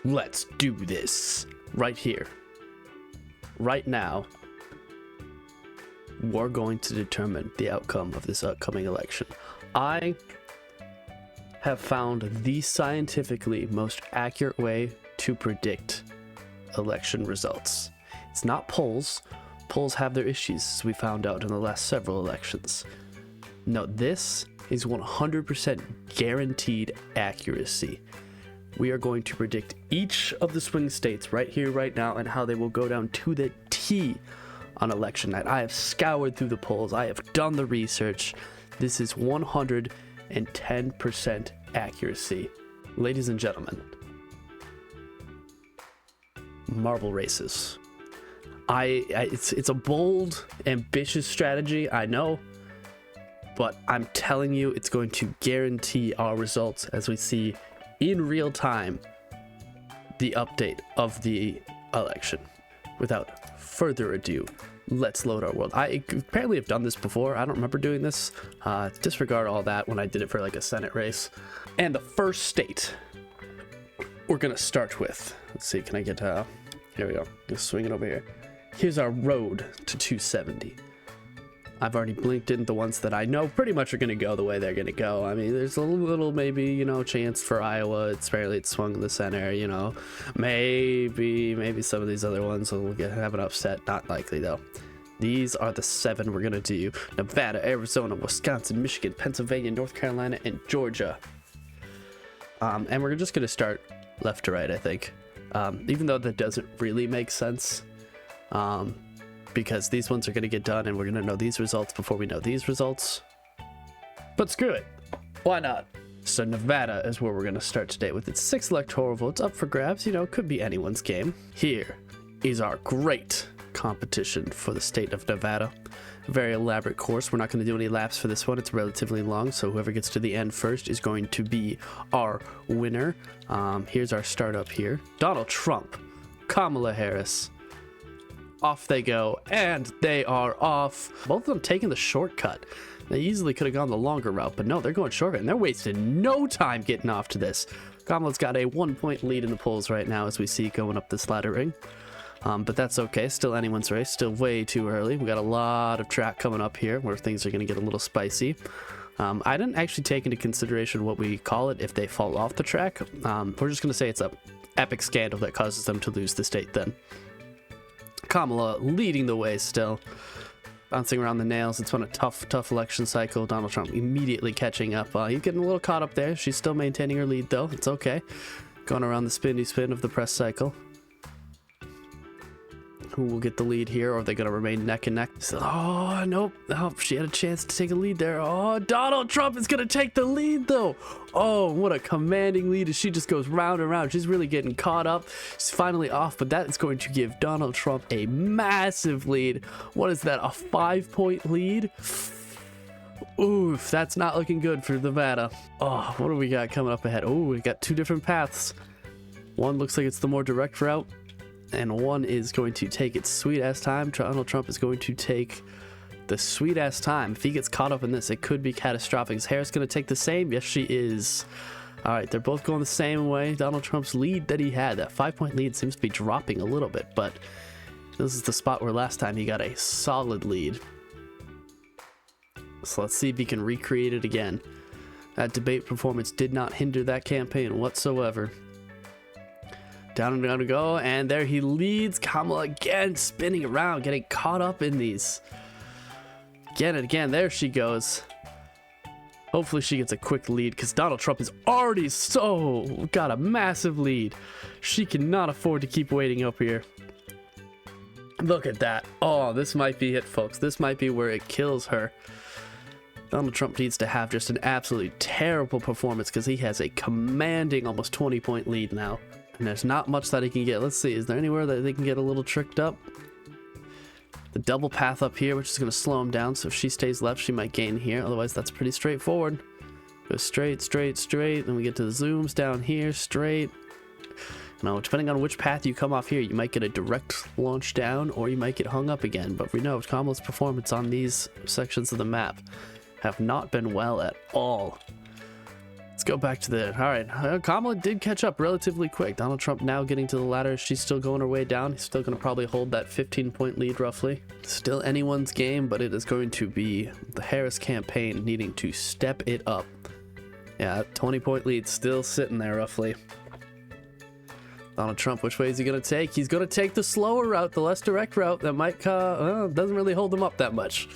Let's do this right here, right now. We're going to determine the outcome of this upcoming election. I have found the scientifically most accurate way to predict election results. It's not polls. Polls have their issues, as we found out in the last several elections. No, this is 100% guaranteed accuracy. We are going to predict each of the swing states right here, right now, and how they will go down to the T on election night. I have scoured through the polls. I have done the research. This is 110% accuracy. Ladies and gentlemen, marble races. It's a bold, ambitious strategy, I know, but I'm telling you, it's going to guarantee our results as we see in real time the update of the election. Without further ado, let's load our world. I apparently have done this before. I don't remember doing this. Disregard all that when I did it for like a Senate race. And the first state we're gonna start with, let's see, can I get here we go, just swing it over here. Here's our road to 270. I've already blinked in the ones that I know pretty much are going to go the way they're going to go. I mean, there's a little maybe, you know, chance for Iowa. It's fairly swung in the center, you know. Maybe some of these other ones will have an upset. Not likely, though. These are the 7 we're going to do. Nevada, Arizona, Wisconsin, Michigan, Pennsylvania, North Carolina, and Georgia. And we're just going to start left to right, I think. Even though that doesn't really make sense. Because these ones are going to get done and we're going to know these results before we know these results. But screw it. Why not? So Nevada is where we're going to start today with its 6 electoral votes up for grabs. You know, could be anyone's game. Here is our great competition for the state of Nevada. A very elaborate course. We're not going to do any laps for this one. It's relatively long, so whoever gets to the end first is going to be our winner. Here's our startup here. Donald Trump, Kamala Harris. Off they go, and they are off. Both of them taking the shortcut. They easily could have gone the longer route, but no, they're going shortcut, and they're wasting no time getting off to this. Kamala's got a 1-point lead in the polls right now, as we see going up this ladder ring. But that's okay. Still anyone's race. Still way too early. We got a lot of track coming up here where things are going to get a little spicy. I didn't actually take into consideration what we call it if they fall off the track. We're just going to say it's a epic scandal that causes them to lose the state then. Kamala leading the way still. Bouncing around the nails. It's been a tough election cycle. Donald Trump immediately catching up. He's getting a little caught up there. She's still maintaining her lead though. It's okay. Going around the spinny spin of the press cycle. Who will get the lead here, or are they going to remain neck and neck? So, oh, nope. Oh, she had a chance to take a lead there. Oh, Donald Trump is going to take the lead, though. Oh, what a commanding lead as she just goes round and round. She's really getting caught up. She's finally off, but that is going to give Donald Trump a massive lead. What is that, a 5-point lead? Oof, that's not looking good for Nevada. Oh, what do we got coming up ahead? Oh, we got 2 different paths. One looks like it's the more direct route, and one is going to take its sweet-ass time. Donald Trump is going to take the sweet-ass time. If he gets caught up in this, it could be catastrophic. Is Harris going to take the same? Yes, she is. All right, they're both going the same way. Donald Trump's lead that he had, that 5-point lead, seems to be dropping a little bit, but this is the spot where last time he got a solid lead. So let's see if he can recreate it again. That debate performance did not hinder that campaign whatsoever. Down and down to go, and there he leads. Kamala again, spinning around, getting caught up in these. Again and again, there she goes. Hopefully she gets a quick lead, because Donald Trump is already got a massive lead. She cannot afford to keep waiting up here. Look at that. Oh, this might be it, folks. This might be where it kills her. Donald Trump needs to have just an absolutely terrible performance, because he has a commanding almost 20-point lead now. And there's not much that he can get. Let's see, is there anywhere that they can get a little tricked up? The double path up here, which is going to slow him down. So if she stays left, she might gain here. Otherwise, that's pretty straightforward. Go straight, straight, straight. Then we get to the zooms down here, straight. Now, depending on which path you come off here, you might get a direct launch down, or you might get hung up again. But we know Kamala's performance on these sections of the map have not been well at all. It's go back to the... All right, Kamala did catch up relatively quick. Donald Trump now getting to the ladder. She's still going her way down. He's still going to probably hold that 15-point lead roughly. Still anyone's game, but it is going to be the Harris campaign needing to step it up. Yeah, 20-point lead still sitting there roughly. Donald Trump, which way is he going to take? He's going to take the slower route, the less direct route that might doesn't really hold him up that much.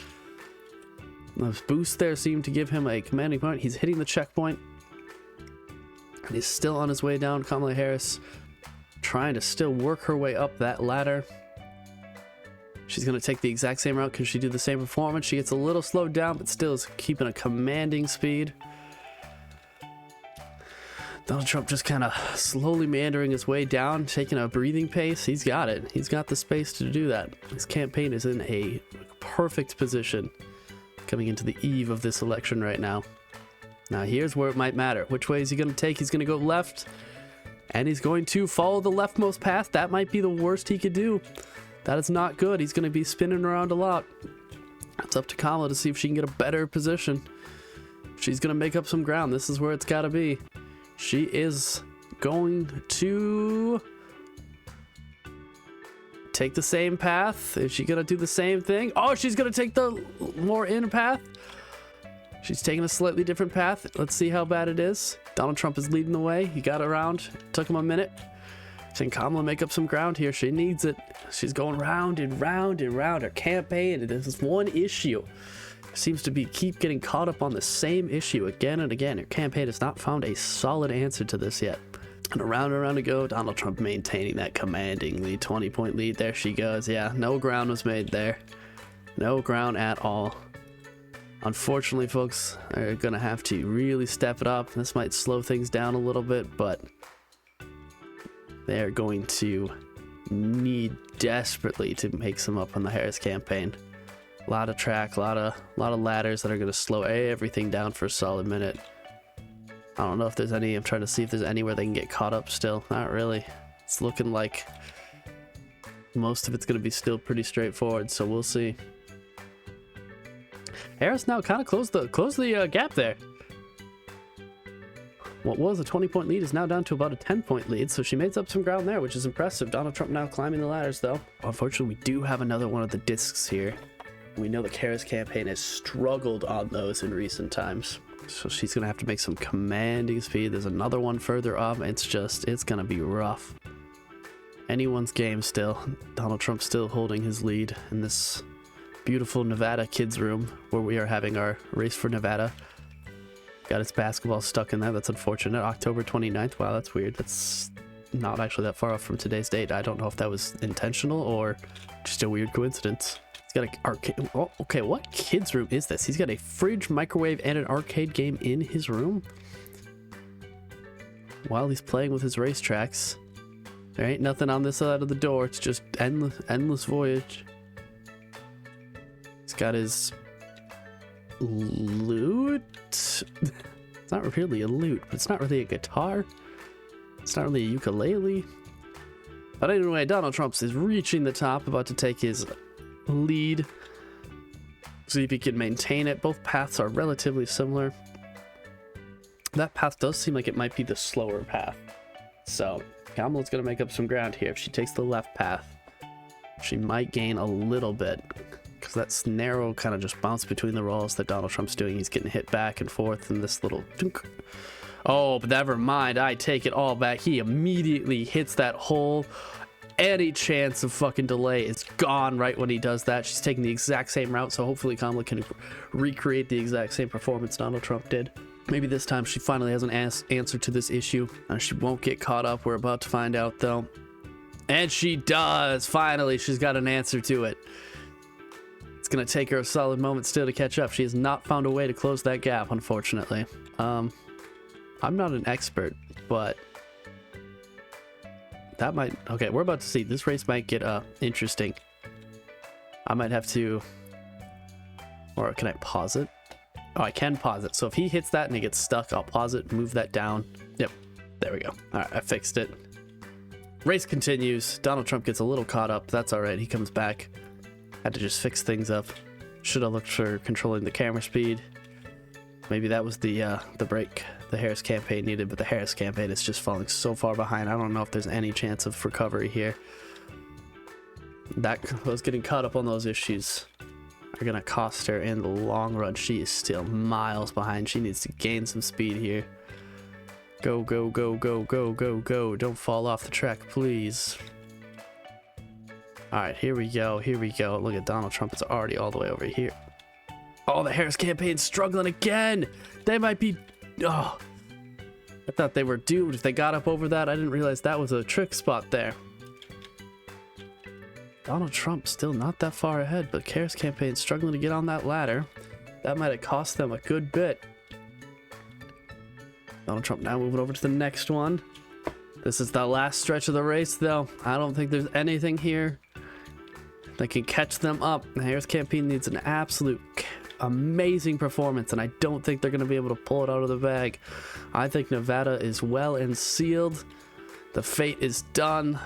The boost there seemed to give him a commanding point. He's hitting the checkpoint. And he's still on his way down. Kamala Harris trying to still work her way up that ladder. She's going to take the exact same route. Can she do the same performance? She gets a little slowed down, but still is keeping a commanding speed. Donald Trump just kind of slowly meandering his way down, taking a breathing pace. He's got it. He's got the space to do that. His campaign is in a perfect position coming into the eve of this election right now. Now here's where it might matter. Which way is he going to take? He's going to go left, and he's going to follow the leftmost path. That might be the worst he could do. That is not good. He's going to be spinning around a lot. It's up to Kamala to see if she can get a better position. She's going to make up some ground. This is where it's got to be. She is going to take the same path. Is she going to do the same thing? Oh, she's going to take the more in path. She's taking a slightly different path. Let's see how bad it is. Donald Trump is leading the way. He got around. Took him a minute. Can Kamala make up some ground here? She needs it. She's going round and round and round. Her campaign, this is one issue. Seems to be keep getting caught up on the same issue again and again. Her campaign has not found a solid answer to this yet. And around to go. Donald Trump maintaining that commanding lead, 20-point lead. There she goes. Yeah, no ground was made there. No ground at all. Unfortunately, folks, are going to have to really step it up. This might slow things down a little bit, but they're going to need desperately to make some up on the Harris campaign. A lot of track, a lot of ladders that are going to slow everything down for a solid minute. I don't know if there's any. I'm trying to see if there's anywhere they can get caught up still. Not really. It's looking like most of it's going to be still pretty straightforward, so we'll see. Harris now kind of closed the gap there. What was a 20-point lead is now down to about a 10-point lead, so she makes up some ground there, which is impressive. Donald Trump now climbing the ladders, though. Unfortunately, we do have another one of the discs here. We know the Harris campaign has struggled on those in recent times. So she's going to have to make some commanding speed. There's another one further up. It's going to be rough. Anyone's game still. Donald Trump still holding his lead in this beautiful Nevada kids room where we are having our race for Nevada. Got his basketball stuck in there. That's unfortunate. October 29th. Wow, that's weird. That's not actually that far off from today's date. I don't know if that was intentional or just a weird coincidence. He's got an arcade. Oh, okay, what kid's room is this? He's got a fridge, microwave, and an arcade game in his room while he's playing with his racetracks. There ain't nothing on this side of the door. It's just endless voyage. He's got his lute. It's not really a lute, but it's not really a guitar. It's not really a ukulele. But anyway, Donald Trump is reaching the top, about to take his lead. See if he can maintain it. Both paths are relatively similar. That path does seem like it might be the slower path. So Kamala's going to make up some ground here. If she takes the left path, she might gain a little bit, because that's narrow kind of just bounce between the rolls that Donald Trump's doing. He's getting hit back and forth in this little dunk. Oh, but never mind. I take it all back. He immediately hits that hole. Any chance of fucking delay is gone right when he does that. She's taking the exact same route, so hopefully Kamala can recreate the exact same performance Donald Trump did. Maybe this time she finally has an answer to this issue. She won't get caught up. We're about to find out, though. And she does. Finally, she's got an answer to it. It's going to take her a solid moment still to catch up. She has not found a way to close that gap, unfortunately. I'm not an expert, but that might... Okay, we're about to see. This race might get interesting. I might have to... Or can I pause it? Oh, I can pause it. So if he hits that and he gets stuck, I'll pause it, move that down. Yep, there we go. All right, I fixed it. Race continues. Donald Trump gets a little caught up. That's all right. He comes back. Had to just fix things up. Should have looked for controlling the camera speed. Maybe that was the brake the Harris campaign needed, but the Harris campaign is just falling so far behind. I don't know if there's any chance of recovery here. Those getting caught up on those issues are gonna cost her in the long run. She is still miles behind. She needs to gain some speed here. Go, go, go, go, go, go, go. Don't fall off the track, please. All right, here we go. Here we go. Look at Donald Trump. It's already all the way over here. Oh, the Harris campaign's struggling again. They might be... Oh, I thought they were doomed if they got up over that. I didn't realize that was a trick spot there. Donald Trump still not that far ahead, but Harris campaign struggling to get on that ladder. That might have cost them a good bit. Donald Trump now moving over to the next one. This is the last stretch of the race, though. I don't think there's anything here that can catch them up. The Harris campaign needs an absolute amazing performance, and I don't think they're going to be able to pull it out of the bag. I think Nevada is well and sealed. The fate is done.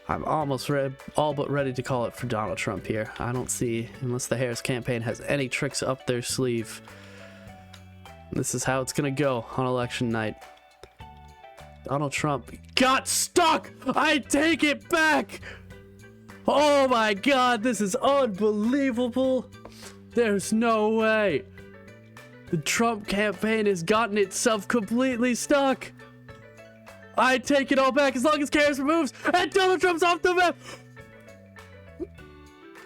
I'm almost all but ready to call it for Donald Trump here. I don't see, unless the Harris campaign has any tricks up their sleeve. This is how it's going to go on election night. Donald Trump got stuck! I take it back! Oh my god, this is unbelievable! There's no way! The Trump campaign has gotten itself completely stuck! I take it all back as long as Harris removes, and Donald Trump's off the map!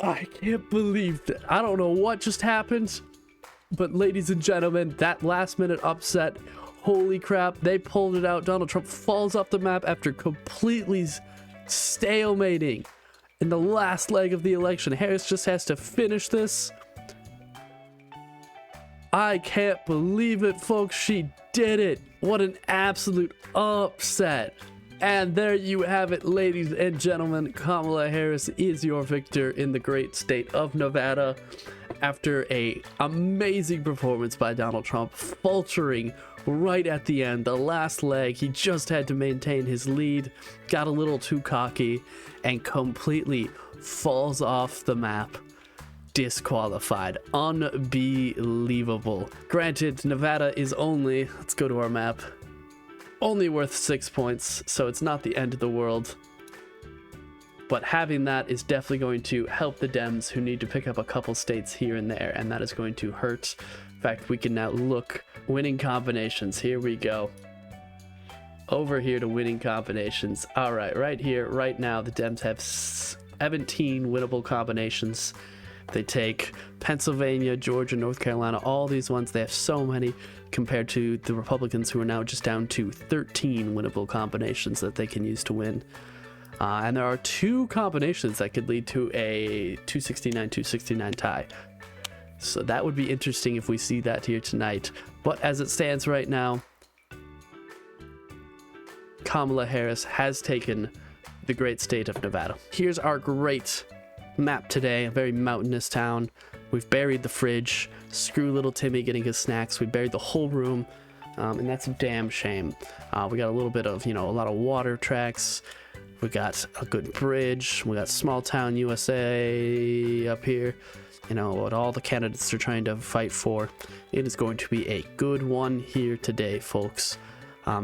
I can't believe that. I don't know what just happened, but ladies and gentlemen, that last minute upset, holy crap, they pulled it out. Donald Trump falls off the map after completely stalemating in the last leg of the election. Harris just has to finish this. I can't believe it, folks. She did it. What an absolute upset. And there you have it, ladies and gentlemen. Kamala Harris is your victor in the great state of Nevada after a amazing performance by Donald Trump, faltering right at the end, the last leg. He just had to maintain his lead, got a little too cocky, and completely falls off the map. Disqualified. Unbelievable. Granted, Nevada is only, let's go to our map, only worth 6 points, so it's not the end of the world. But having that is definitely going to help the Dems, who need to pick up a couple states here and there, and that is going to hurt. In fact, we can now look winning combinations. Here we go. Over here to winning combinations. All right, right here, right now, the Dems have 17 winnable combinations. They take Pennsylvania, Georgia, North Carolina, all these ones. They have so many compared to the Republicans, who are now just down to 13 winnable combinations that they can use to win. And there are 2 combinations that could lead to a 269-269 tie. So that would be interesting if we see that here tonight. But as it stands right now, Kamala Harris has taken the great state of Nevada. Here's our great map today, a very mountainous town. We've buried the fridge. Screw little Timmy getting his snacks. We buried the whole room, and that's a damn shame. We got a little bit of, a lot of water tracks. We got a good bridge. We got small town USA up here. What all the candidates are trying to fight for. It is going to be a good one here today, folks.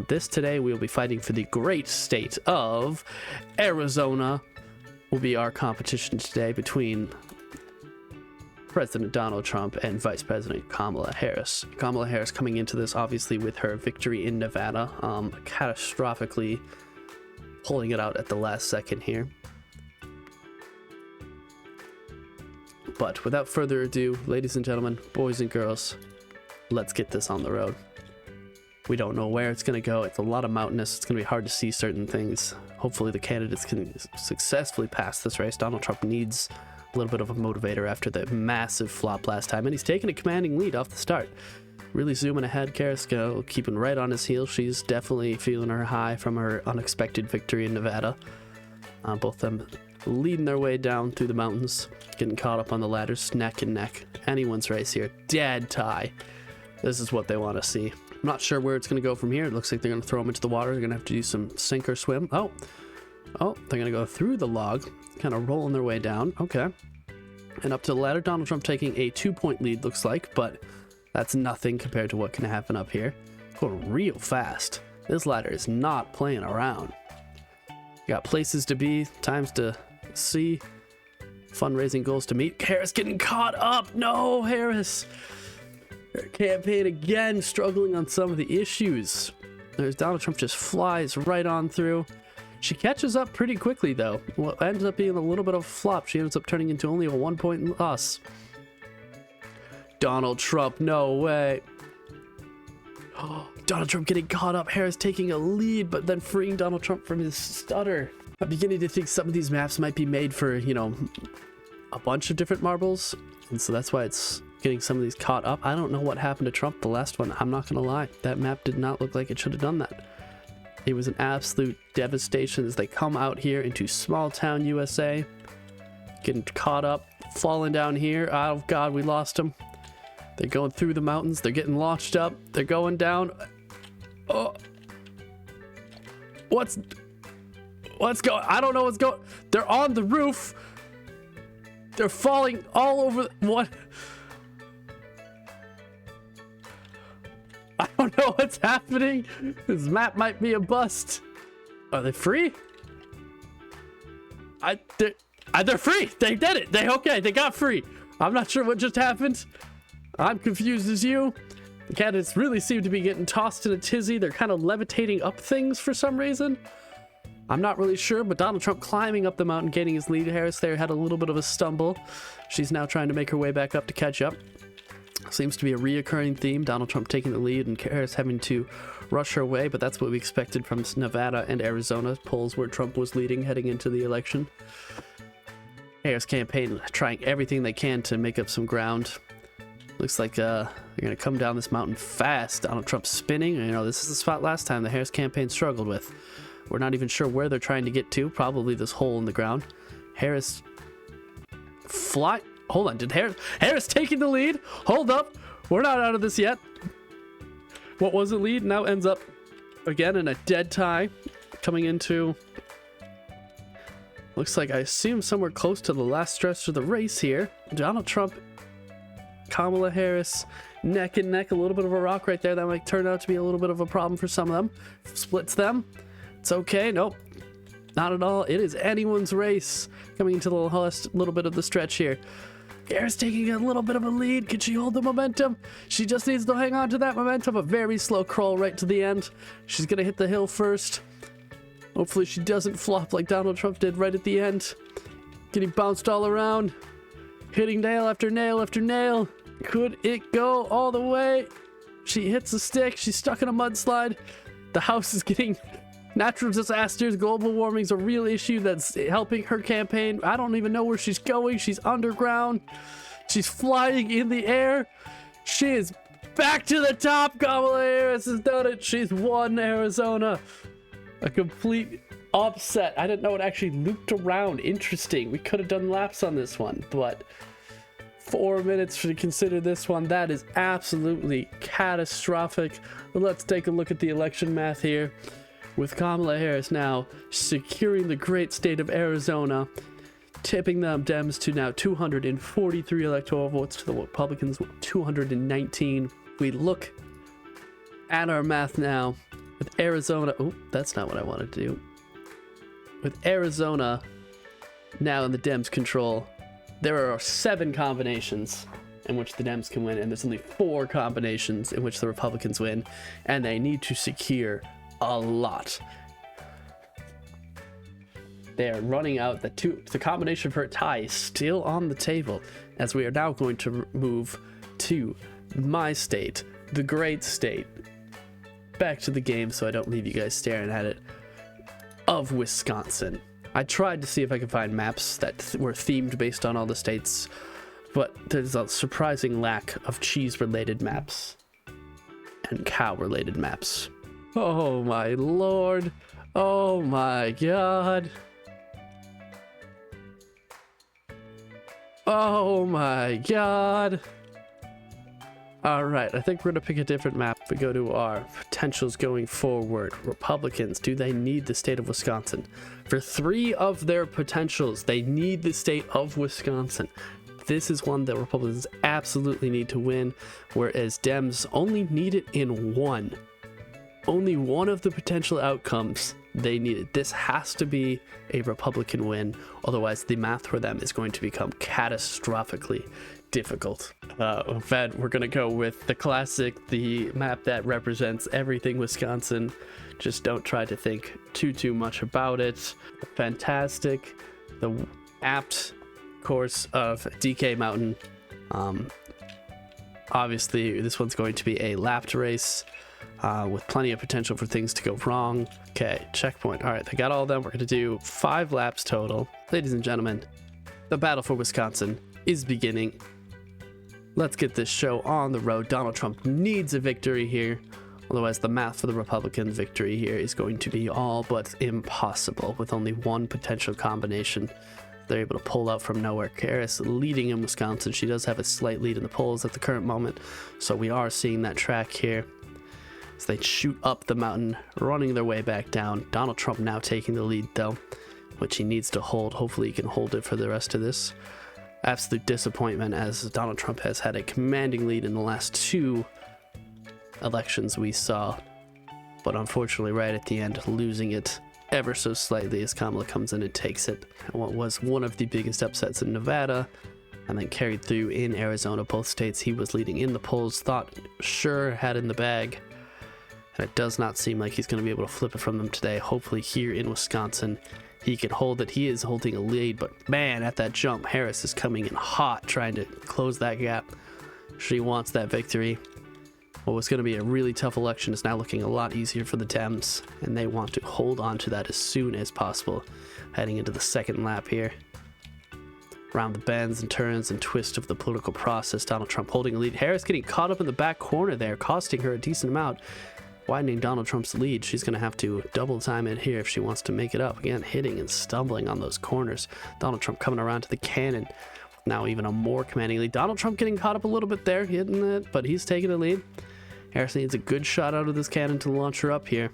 Today we'll be fighting for the great state of Arizona. Will be our competition today between President Donald Trump and Vice President Kamala Harris. Kamala Harris coming into this obviously with her victory in Nevada, catastrophically pulling it out at the last second here. But without further ado, ladies and gentlemen, boys and girls, let's get this on the road. We don't know where it's going to go. It's a lot of mountainous. It's going to be hard to see certain things. Hopefully the candidates can successfully pass this race. Donald Trump needs a little bit of a motivator after the massive flop last time, and he's taking a commanding lead off the start. Really zooming ahead. Carrasco keeping right on his heels. She's definitely feeling her high from her unexpected victory in Nevada. Both them leading their way down through the mountains, getting caught up on the ladders, neck and neck. Anyone's race here. Dead tie. This is what they want to see. I'm not sure where it's going to go from here. It looks like they're going to throw them into the water. They're going to have to do some sink or swim. Oh, they're going to go through the log, kind of rolling their way down. Okay. And up to the ladder. Donald Trump taking a 2-point lead, looks like, but that's nothing compared to what can happen up here. Going real fast. This ladder is not playing around. Got places to be, times to see, fundraising goals to meet. Harris getting caught up. No, Harris. Her campaign again struggling on some of the issues. There's Donald Trump just flies right on through. She catches up pretty quickly though. What ends up being a little bit of a flop. She ends up turning into only a 1-point loss. Donald Trump, no way. Oh, Donald Trump getting caught up. Harris taking a lead, but then freeing Donald Trump from his stutter. I'm beginning to think some of these maps might be made for, you know, a bunch of different marbles. And so that's why it's getting some of these caught up. I don't know what happened to Trump the last one. I'm not going to lie. That map did not look like it should have done that. It was an absolute devastation as they come out here into small town USA. Getting caught up, falling down here. Oh God, we lost him. They're going through the mountains. They're getting launched up. They're going down. Oh. What's going? I don't know what's going. They're on the roof. They're falling all over. What? I don't know what's happening. This map might be a bust. Are they free? They're free. They did it. They got free. I'm not sure what just happened. I'm confused as you. The candidates really seem to be getting tossed in a tizzy. They're kind of levitating up things for some reason. I'm not really sure, but Donald Trump climbing up the mountain, gaining his lead. Harris there had a little bit of a stumble. She's now trying to make her way back up to catch up. Seems to be a reoccurring theme. Donald Trump taking the lead and Harris having to rush her way, but that's what we expected from Nevada and Arizona polls where Trump was leading heading into the election. Harris campaign trying everything they can to make up some ground. Looks like they're going to come down this mountain fast. Donald Trump spinning. You know, this is the spot last time the Harris campaign struggled with. We're not even sure where they're trying to get to. Probably this hole in the ground. Harris fly. Hold on. Did Harris taking the lead? Hold up. We're not out of this yet. What was the lead now ends up again in a dead tie. Coming into... Looks like I assume somewhere close to the last stretch of the race here. Donald Trump... Kamala Harris, neck and neck, a little bit of a rock right there. That might turn out to be a little bit of a problem for some of them. Splits them. It's okay. Nope. Not at all. It is anyone's race coming into the last little bit of the stretch here. Harris taking a little bit of a lead. Can she hold the momentum? She just needs to hang on to that momentum. A very slow crawl right to the end. She's going to hit the hill first. Hopefully she doesn't flop like Donald Trump did right at the end. Getting bounced all around. Hitting nail after nail after nail. Could it go all the way? She hits a stick. She's stuck in a mudslide. The house is getting natural disasters. Global warming is a real issue that's helping her campaign. I don't even know where she's going. She's underground. She's flying in the air. She is back to the top. Kamala Harris has done it. She's won Arizona. A complete upset. I didn't know it actually looped around. Interesting. We could have done laps on this one, but 4 minutes to consider this one. That is absolutely catastrophic. Let's take a look at the election math here. With Kamala Harris now securing the great state of Arizona, tipping them Dems to now 243 electoral votes to the Republicans 219. We look at our math now with Arizona. Oh, that's not what I wanted to do. With Arizona now in the Dems' control, there are 7 combinations in which the Dems can win, and there's only 4 combinations in which the Republicans win, and they need to secure a lot. They are running out. The combination for a tie is still on the table, as we are now going to move to my state, the great state. Back to the game so I don't leave you guys staring at it. Of Wisconsin. I tried to see if I could find maps that were themed based on all the states, but there's a surprising lack of cheese-related maps and cow-related maps. Oh my lord. Oh my god. Oh my god. Alright, I think we're going to pick a different map. If we go to our potentials going forward. Republicans, do they need the state of Wisconsin? For 3 of their potentials, they need the state of Wisconsin. This is one that Republicans absolutely need to win, whereas Dems only need it in 1. only one of the potential outcomes they needed. This has to be a Republican win, otherwise the math for them is going to become catastrophically difficult. In fact, we're gonna go with the classic, the map that represents everything Wisconsin. Just don't try to think too much about it. Fantastic, the apt course of DK Mountain. Obviously this one's going to be a lapped race, with plenty of potential for things to go wrong. Okay, checkpoint. All right, they got all of them. We're gonna do 5 laps total. Ladies and gentlemen, the battle for Wisconsin is beginning. Let's get this show on the road. Donald Trump needs a victory here. Otherwise, the math for the Republican victory here is going to be all but impossible, with only one potential combination they're able to pull out from nowhere. Harris leading in Wisconsin. She does have a slight lead in the polls at the current moment, so we are seeing that track here as they shoot up the mountain, running their way back down. Donald Trump now taking the lead, though, which he needs to hold. Hopefully he can hold it for the rest of this. Absolute disappointment, as Donald Trump has had a commanding lead in the last 2 elections we saw, but unfortunately right at the end losing it ever so slightly as Kamala comes in and takes it. And what was one of the biggest upsets in Nevada and then carried through in Arizona, both states he was leading in the polls, thought sure had in the bag, and it does not seem like he's going to be able to flip it from them today. Hopefully here in Wisconsin he can hold it. He is holding a lead, but man, at that jump, Harris is coming in hot, trying to close that gap. She wants that victory. What was going to be a really tough election is now looking a lot easier for the Dems, and they want to hold on to that as soon as possible, heading into the second lap here. Around the bends and turns and twists of the political process, Donald Trump holding a lead. Harris getting caught up in the back corner there, costing her a decent amount, widening Donald Trump's lead. She's going to have to double time it here if she wants to make it up. Again, hitting and stumbling on those corners. Donald Trump coming around to the cannon. Now even a more commanding lead. Donald Trump getting caught up a little bit there, hitting it, but he's taking the lead. Harris needs a good shot out of this cannon to launch her up here.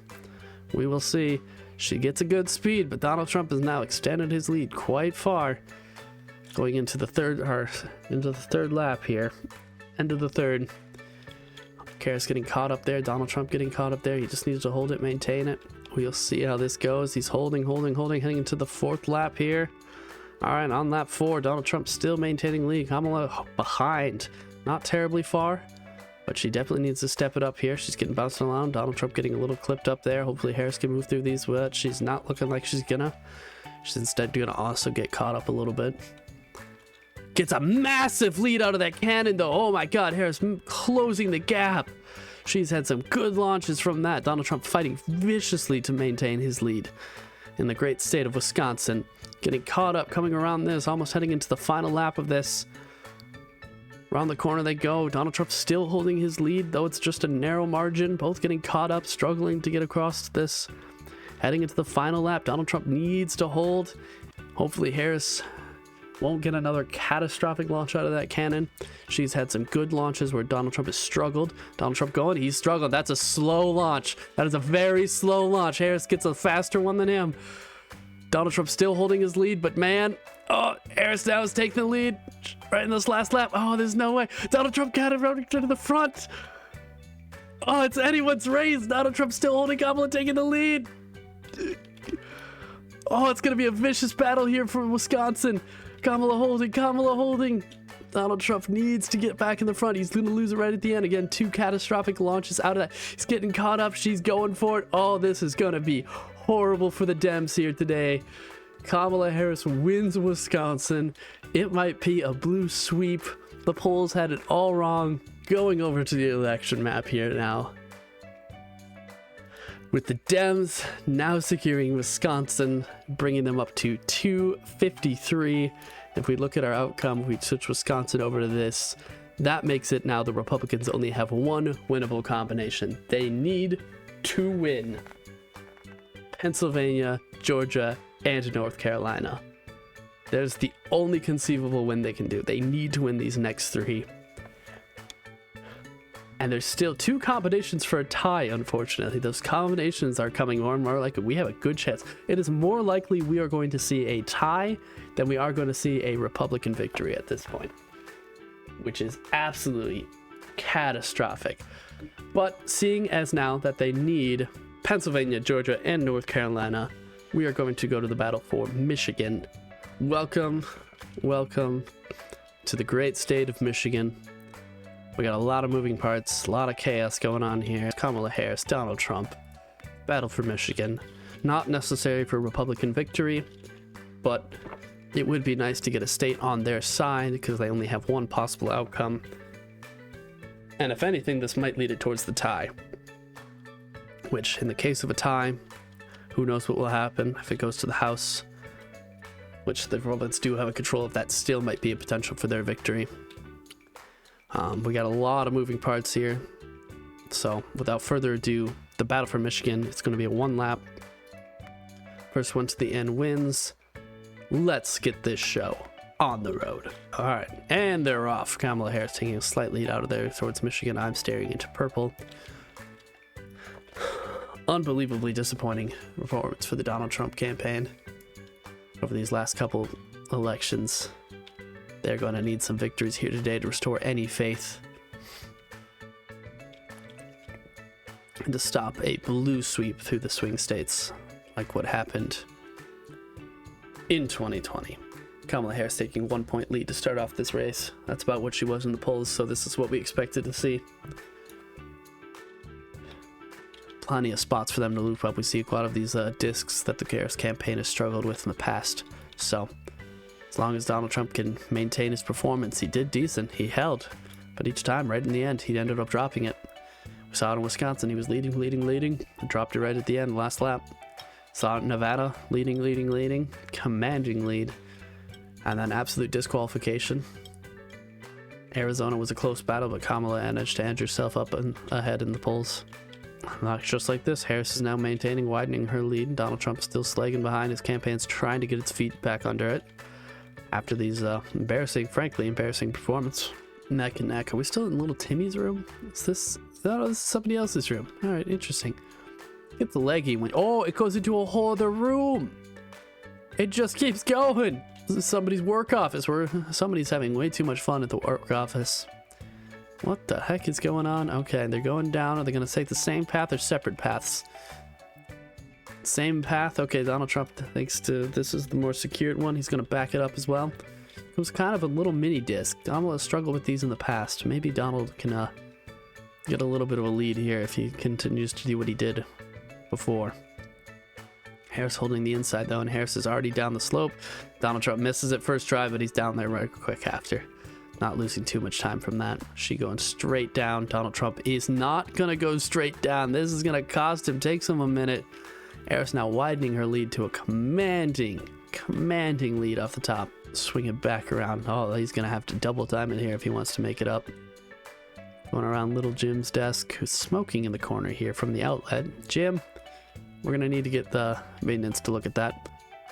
We will see. She gets a good speed, but Donald Trump has now extended his lead quite far. Going into the third lap here. End of the third. Harris getting caught up there. Donald Trump getting caught up there. He just needs to hold it, maintain it. We'll see how this goes. He's holding, heading into the 4th lap here. All right, on lap 4, Donald Trump still maintaining lead. Kamala behind. Not terribly far, but she definitely needs to step it up here. She's getting bounced around. Donald Trump getting a little clipped up there. Hopefully Harris can move through these, but she's not looking like she's gonna. She's instead gonna also get caught up a little bit. Gets a massive lead out of that cannon, though. Oh my God, Harris closing the gap. She's had some good launches from that. Donald Trump fighting viciously to maintain his lead in the great state of Wisconsin. Getting caught up, coming around this, almost heading into the final lap of this. Around the corner they go. Donald Trump still holding his lead, though it's just a narrow margin. Both getting caught up, struggling to get across this. Heading into the final lap, Donald Trump needs to hold. Hopefully Harris won't get another catastrophic launch out of that cannon. She's had some good launches where Donald Trump has struggled. Donald Trump going, he's struggling. That's a slow launch. That is a very slow launch. Harris gets a faster one than him. Donald Trump still holding his lead, but man, oh, Harris now is taking the lead right in this last lap. Oh, there's no way. Donald Trump got it running to the front. Oh, it's anyone's race. Donald Trump still holding, Kamala taking the lead. Oh, it's going to be a vicious battle here for Wisconsin. Kamala holding. Donald Trump needs to get back in the front. He's going to lose it right at the end. Again, 2 catastrophic launches out of that. He's getting caught up. She's going for it. Oh, this is going to be horrible for the Dems here today. Kamala Harris wins Wisconsin. It might be a blue sweep. The polls had it all wrong. Going over to the election map here now, with the Dems now securing Wisconsin, bringing them up to 253. If we look at our outcome, we switch Wisconsin over to this. That makes it now the Republicans only have 1 winnable combination. They need to win Pennsylvania, Georgia, and North Carolina. There's the only conceivable win they can do. They need to win these next 3. And there's still 2 combinations for a tie, unfortunately. Those combinations are coming more and more like we have a good chance. It is more likely we are going to see a tie than we are going to see a Republican victory at this point, which is absolutely catastrophic. But seeing as now that they need Pennsylvania, Georgia, and North Carolina, we are going to go to the battle for Michigan. Welcome to the great state of Michigan. We got a lot of moving parts, a lot of chaos going on here. Kamala Harris, Donald Trump, battle for Michigan. Not necessary for Republican victory, but it would be nice to get a state on their side because they only have one possible outcome. And if anything, this might lead it towards the tie. Which, in the case of a tie, who knows what will happen if it goes to the House, which the Republicans do have a control of. That still might be a potential for their victory. We got a lot of moving parts here. So, without further ado, the battle for Michigan, it's going to be a one lap. First one to the end wins. Let's get this show on the road. All right, and they're off. Kamala Harris taking a slight lead out of there towards Michigan. I'm staring into purple. Unbelievably disappointing performance for the Donald Trump campaign over these last couple elections. They're going to need some victories here today to restore any faith and to stop a blue sweep through the swing states like what happened in 2020. Kamala Harris taking 1 point lead to start off this race. That's about what she was in the polls, so this is what we expected to see. Plenty of spots for them to loop up. We see a lot of these discs that the Harris campaign has struggled with in the past. So, as long as Donald Trump can maintain his performance, he did decent. He held. But each time, right in the end, he ended up dropping it. We saw it in Wisconsin. He was leading, and dropped it right at the end, last lap. Saw it in Nevada, leading, commanding lead. And then absolute disqualification. Arizona was a close battle, but Kamala managed to edge herself up and ahead in the polls. Not just like this, Harris is now maintaining, widening her lead. Donald Trump still slagging behind. His campaign's trying to get its feet back under it after these frankly embarrassing performance. Neck and neck. Are we still in little Timmy's room? Is this somebody else's room? All right, interesting. Get the leggy when it goes into a whole other room. It just keeps going. This is somebody's work office where somebody's having way too much fun at the work office. What the heck is going on? Okay, they're going down. Are they going to take the same path or separate paths? Same path. Okay, Donald Trump thinks this is the more secured one. He's going to back it up as well. It was kind of a little mini disc. Donald has struggled with these in the past. Maybe Donald can get a little bit of a lead here if he continues to do what he did before. Harris holding the inside though, and Harris is already down the slope. Donald Trump misses it first try, but he's down there right quick after. Not losing too much time from that. She going straight down. Donald Trump is not going to go straight down. This is going to cost him. Takes him a minute. Harris now widening her lead to a commanding lead off the top. Swing it back around. Oh, he's going to have to double time it here if he wants to make it up. Going around little Jim's desk, who's smoking in the corner here from the outlet. Jim, we're going to need to get the maintenance to look at that.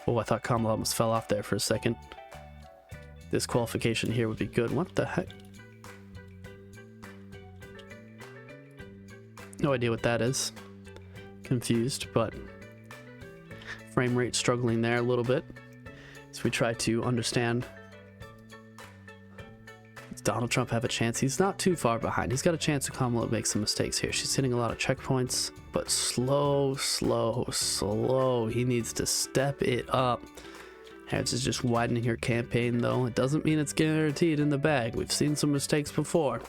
Oh, I thought Kamala almost fell off there for a second. This qualification here would be good. What the heck? No idea what that is. Confused, but frame rate struggling there a little bit. So we try to understand. Does Donald Trump have a chance? He's not too far behind. He's got a chance to Kamala make some mistakes here. She's hitting a lot of checkpoints, but slow. He needs to step it up. Harris is just widening her campaign, though. It doesn't mean it's guaranteed in the bag. We've seen some mistakes before.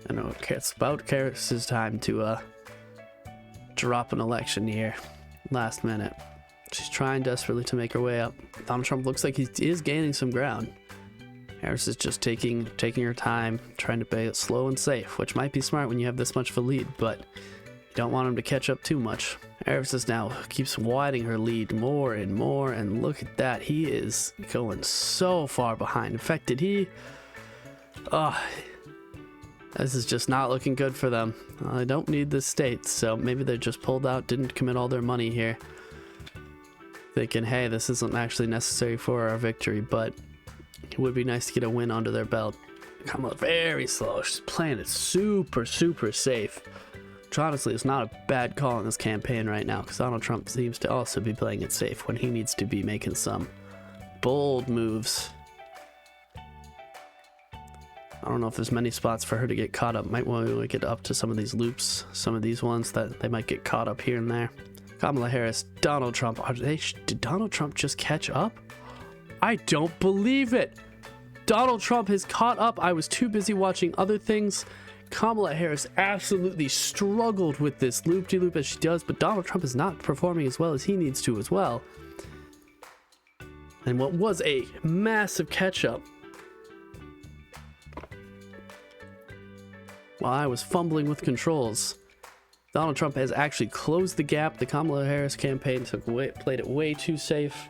I know it's about Harris's time to drop an election here. Last minute. She's trying desperately to make her way up. Donald Trump looks like he is gaining some ground. Harris is just taking her time, trying to play it slow and safe, which might be smart when you have this much of a lead, but you don't want him to catch up too much. Harris is now keeps widening her lead more and more, and look at that. He is going so far behind. In fact, did he... this is just not looking good for them. I don't need this state, so maybe they just pulled out, didn't commit all their money here. Thinking, hey, this isn't actually necessary for our victory, but it would be nice to get a win under their belt. Kamala very slow. She's playing it super safe. Which honestly is not a bad call in this campaign right now, because Donald Trump seems to also be playing it safe when he needs to be making some bold moves. I don't know if there's many spots for her to get caught up. Might want to get up to some of these loops, some of these ones that they might get caught up here and there. Kamala Harris, Donald Trump. Did Donald Trump just catch up? I don't believe it. Donald Trump has caught up. I was too busy watching other things. Kamala Harris absolutely struggled with this loop-de-loop as she does, but Donald Trump is not performing as well as he needs to as well. And what was a massive catch-up, while I was fumbling with controls, Donald Trump has actually closed the gap. The Kamala Harris campaign played it way too safe.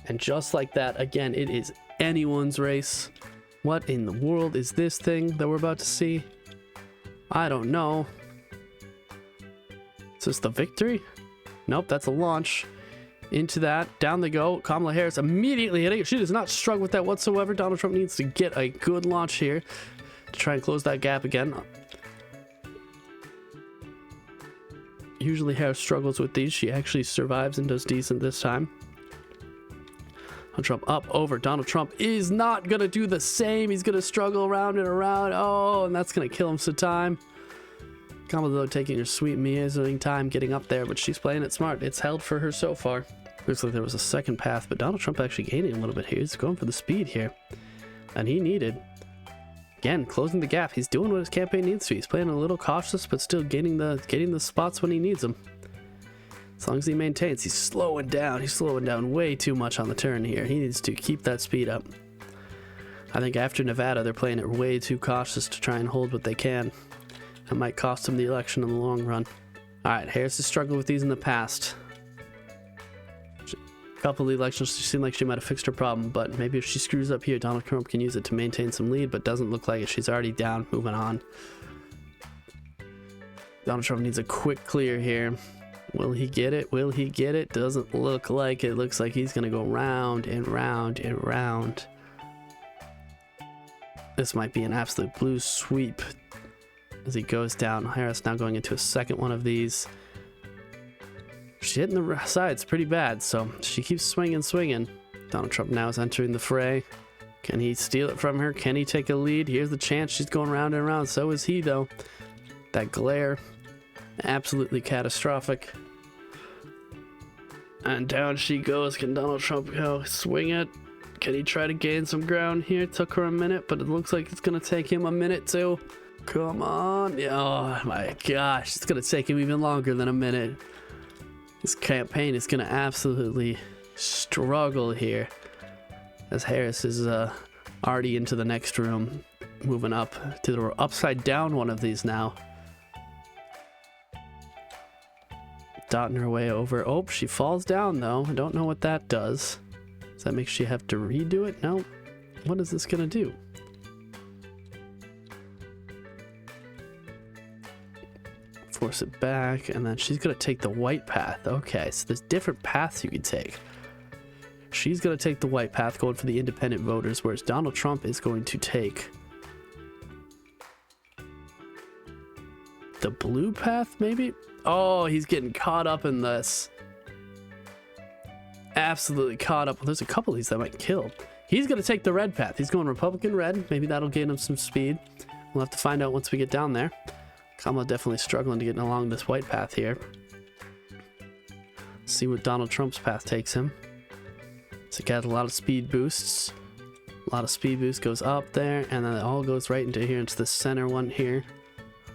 And just like that, again, it is anyone's race. What in the world is this thing that we're about to see? I don't know. Is this the victory? Nope, that's a launch. Into that, down they go. Kamala Harris immediately hitting it. She does not struggle with that whatsoever. Donald Trump needs to get a good launch here to try and close that gap again. Usually Harris struggles with these. She actually survives and does decent this time. Donald Trump up, over. Donald Trump is not going to do the same. He's going to struggle around and around. Oh, and that's going to kill him some time. Kamala, though, taking her sweet amazing time getting up there, but she's playing it smart. It's held for her so far. Looks like there was a second path, but Donald Trump actually gaining a little bit here. He's going for the speed here. And he needed, again, closing the gap. He's doing what his campaign needs to. He's playing a little cautious, but still getting the spots when he needs them. As long as he maintains, he's slowing down. He's slowing down way too much on the turn here. He needs to keep that speed up. I think after Nevada, they're playing it way too cautious to try and hold what they can. That might cost him the election in the long run. All right, Harris has struggled with these in the past. A couple of the elections, she seemed like she might have fixed her problem, but maybe if she screws up here, Donald Trump can use it to maintain some lead, but doesn't look like it. She's already down, moving on. Donald Trump needs a quick clear here. Will he get it? Will he get it? Doesn't look like it. Looks like he's going to go round and round and round. This might be an absolute blue sweep as he goes down. Harris now going into a second one of these. She's hitting the sides pretty bad, so she keeps swinging. Donald Trump now is entering the fray. Can he steal it from her? Can he take a lead? Here's the chance. She's going round and round. So is he, though. That glare, absolutely catastrophic. And down she goes. Can Donald Trump go swing it? Can he try to gain some ground here? Took her a minute, but it looks like it's going to take him a minute too. Come on. Oh my gosh. It's going to take him even longer than a minute. This campaign is going to absolutely struggle here, as Harris is already into the next room, moving up to the upside down one of these now. Dotting her way over. Oh, she falls down though. I don't know what that does. Does that make she have to redo it? No. What is this going to do? Force it back, and then she's going to take the white path. Okay, so there's different paths you can take. She's going to take the white path, going for the independent voters, whereas Donald Trump is going to take the blue path, maybe? Oh, he's getting caught up in this. Absolutely caught up. Well, there's a couple of these that might kill. He's going to take the red path. He's going Republican red. Maybe that'll gain him some speed. We'll have to find out once we get down there. Kamala definitely struggling to get along this white path here. See what Donald Trump's path takes him. So got a lot of speed boosts. A lot of speed boost goes up there, and then it all goes right into here, into the center one here.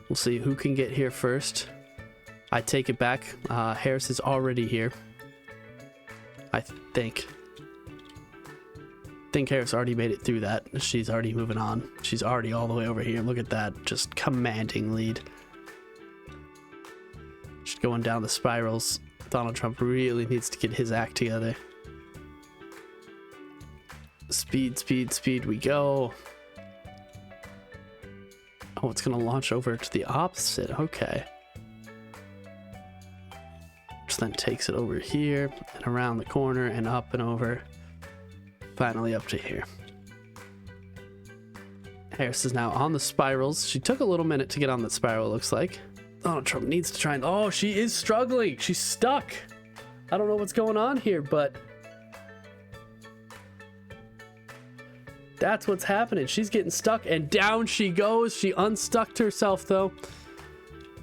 We'll see who can get here first. I take it back. Harris is already here. I think Harris already made it through that. She's already moving on. She's already all the way over here. Look at that. Just commanding lead. She's going down the spirals. Donald Trump really needs to get his act together. Speed, speed, speed we go. Oh, it's going to launch over to the opposite. Okay. Just then takes it over here and around the corner and up and over. Finally up to here. Harris is now on the spirals. She took a little minute to get on that spiral, looks like. Donald Trump needs to try and... Oh, she is struggling. She's stuck. I don't know what's going on here, but... That's what's happening. She's getting stuck, and down she goes. She unstuck herself, though.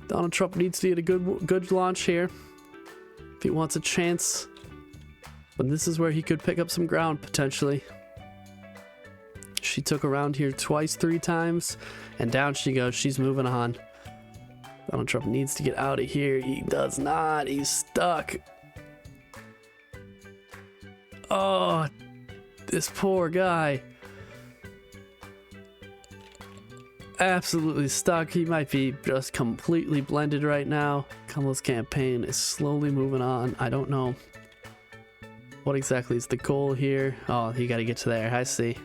Donald Trump needs to get a good launch here if he wants a chance. But this is where he could pick up some ground, potentially. She took around here twice, 3 times, and down she goes. She's moving on. Donald Trump needs to get out of here. He does not. He's stuck. Oh, this poor guy. Absolutely stuck. He might be just completely blended right now. Kamala's campaign is slowly moving on. I don't know what exactly is the goal here. Oh, you gotta get to there. I see.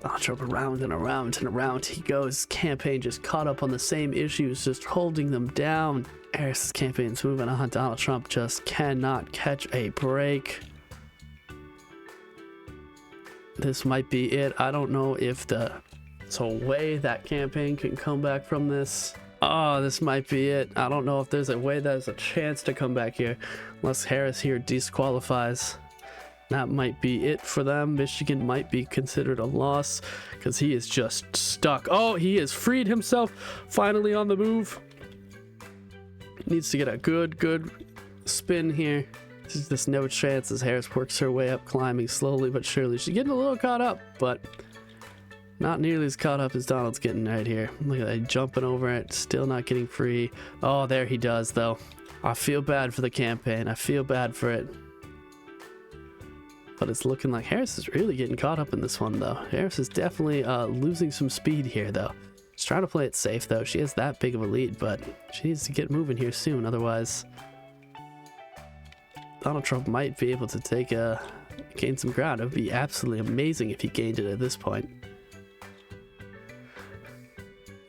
Donald Trump around and around and around he goes. Campaign just caught up on the same issues, just holding them down. Harris's campaign's moving on. Donald Trump just cannot catch a break. This might be it. I don't know if there's a way that campaign can come back from this. Oh, this might be it. I don't know if there's a way there's a chance to come back here. Unless Harris here disqualifies. That might be it for them. Michigan might be considered a loss because he is just stuck. Oh, he has freed himself. Finally on the move. Needs to get a good spin here. There's no chance as Harris works her way up, climbing slowly but surely. She's getting a little caught up, but not nearly as caught up as Donald's getting right here. Look at that, jumping over it, still not getting free. Oh, there he does, though. I feel bad for the campaign. I feel bad for it. But it's looking like Harris is really getting caught up in this one, though. Harris is definitely losing some speed here, though. She's trying to play it safe, though. She has that big of a lead, but she needs to get moving here soon. Otherwise, Donald Trump might be able to gain some ground. It would be absolutely amazing if he gained it at this point.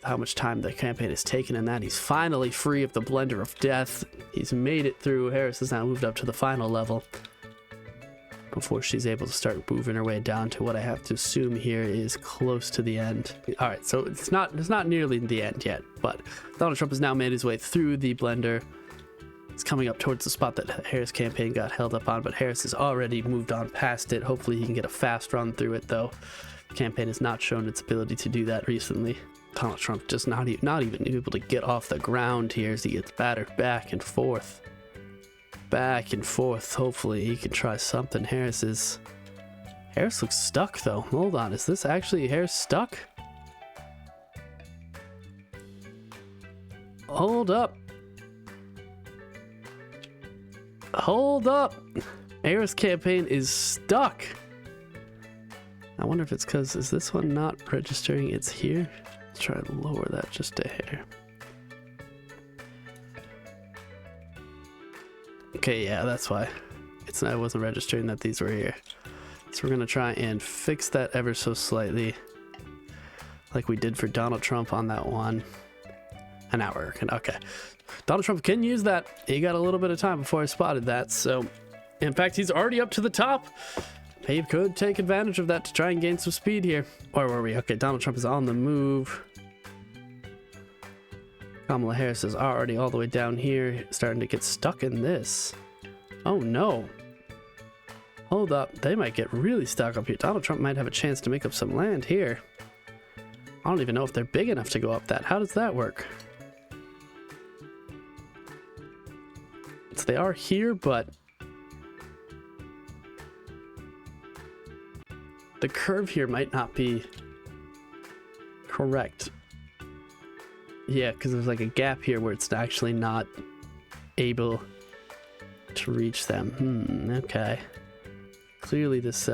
How much time the campaign has taken in that. He's finally free of the blender of death. He's made it through. Harris has now moved up to the final level before she's able to start moving her way down to what I have to assume here is close to the end. All right, so it's not nearly the end yet, but Donald Trump has now made his way through the blender. It's coming up towards the spot that Harris' campaign got held up on, but Harris has already moved on past it. Hopefully he can get a fast run through it, though. The campaign has not shown its ability to do that recently. Donald Trump just not even able to get off the ground here as he gets battered back and forth. Back and forth. Hopefully he can try something. Harris looks stuck, though. Hold on, is this actually Harris stuck? Hold up. Hold up. Harris' campaign is stuck. I wonder if it's because, is this one not registering? It's here. Let's try to lower that just a hair. Okay, yeah, that's why. I wasn't registering that these were here. So we're gonna try and fix that ever so slightly, like we did for Donald Trump on that one. And now we're working. Okay. Donald Trump can use that. He got a little bit of time before I spotted that. So, in fact, he's already up to the top. He could take advantage of that to try and gain some speed here. Where were we? Okay, Donald Trump is on the move. Kamala Harris is already all the way down here, starting to get stuck in this. Oh no. Hold up. They might get really stuck up here. Donald Trump might have a chance to make up some land here. I don't even know if they're big enough to go up that. How does that work? So they are here, but the curve here might not be correct. Yeah, because there's like a gap here where it's actually not able to reach them. Okay. Clearly this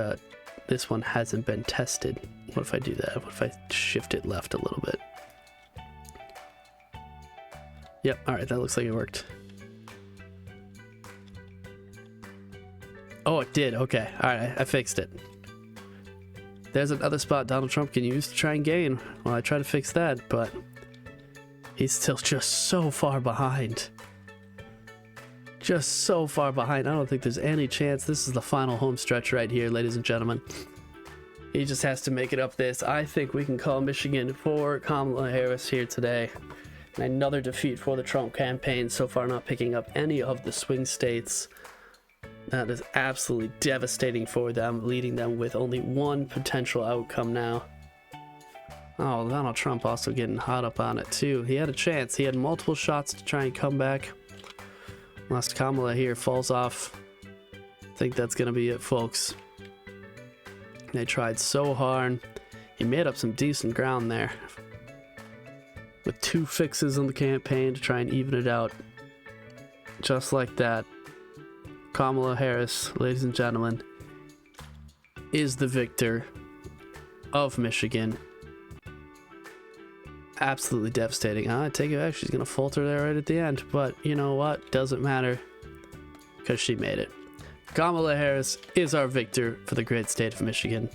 one hasn't been tested. What if I do that? What if I shift it left a little bit? Yep, alright, that looks like it worked. Oh, it did. Okay. Alright, I fixed it. There's another spot Donald Trump can use to try and gain. Well, I try to fix that, but he's still just so far behind. Just so far behind. I don't think there's any chance. This is the final home stretch right here, ladies and gentlemen. He just has to make it up this. I think we can call Michigan for Kamala Harris here today. And another defeat for the Trump campaign. So far not picking up any of the swing states. That is absolutely devastating for them, leaving them with only one potential outcome now. Oh, Donald Trump also getting hot up on it too. He had a chance. He had multiple shots to try and come back. Unless Kamala here falls off. I think that's going to be it, folks. They tried so hard. He made up some decent ground there. With 2 fixes on the campaign to try and even it out. Just like that. Kamala Harris, ladies and gentlemen, is the victor of Michigan. Absolutely devastating. I take it back. She's going to falter there right at the end. But you know what? Doesn't matter. Because she made it. Kamala Harris is our victor for the great state of Michigan.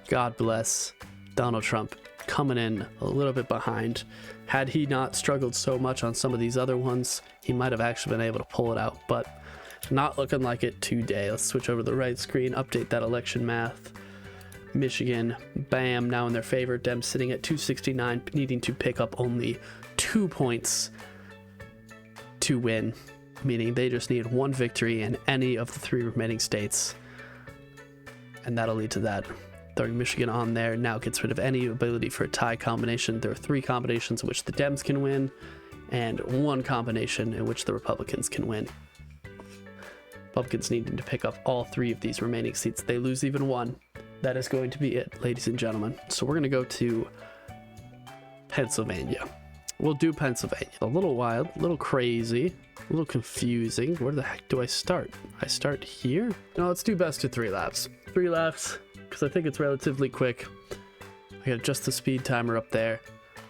God bless. Donald Trump coming in a little bit behind. Had he not struggled so much on some of these other ones, he might have actually been able to pull it out. But not looking like it today. Let's switch over to the right screen, update that election math. Michigan, bam, now in their favor. Dems sitting at 269, needing to pick up only 2 points to win, meaning they just need 1 victory in any of the 3 remaining states, and that'll lead to that. Throwing Michigan on there now gets rid of any ability for a tie combination. There are 3 combinations in which the Dems can win, and 1 combination in which the Republicans can win. Republicans needing to pick up all 3 of these remaining seats. They lose even 1. That is going to be it, ladies and gentlemen. So we're going to go to Pennsylvania. We'll do Pennsylvania. A little wild, a little crazy, a little confusing. Where the heck do I start? I start here? No, let's do best of 3 laps. 3 laps, because I think it's relatively quick. I got just the speed timer up there.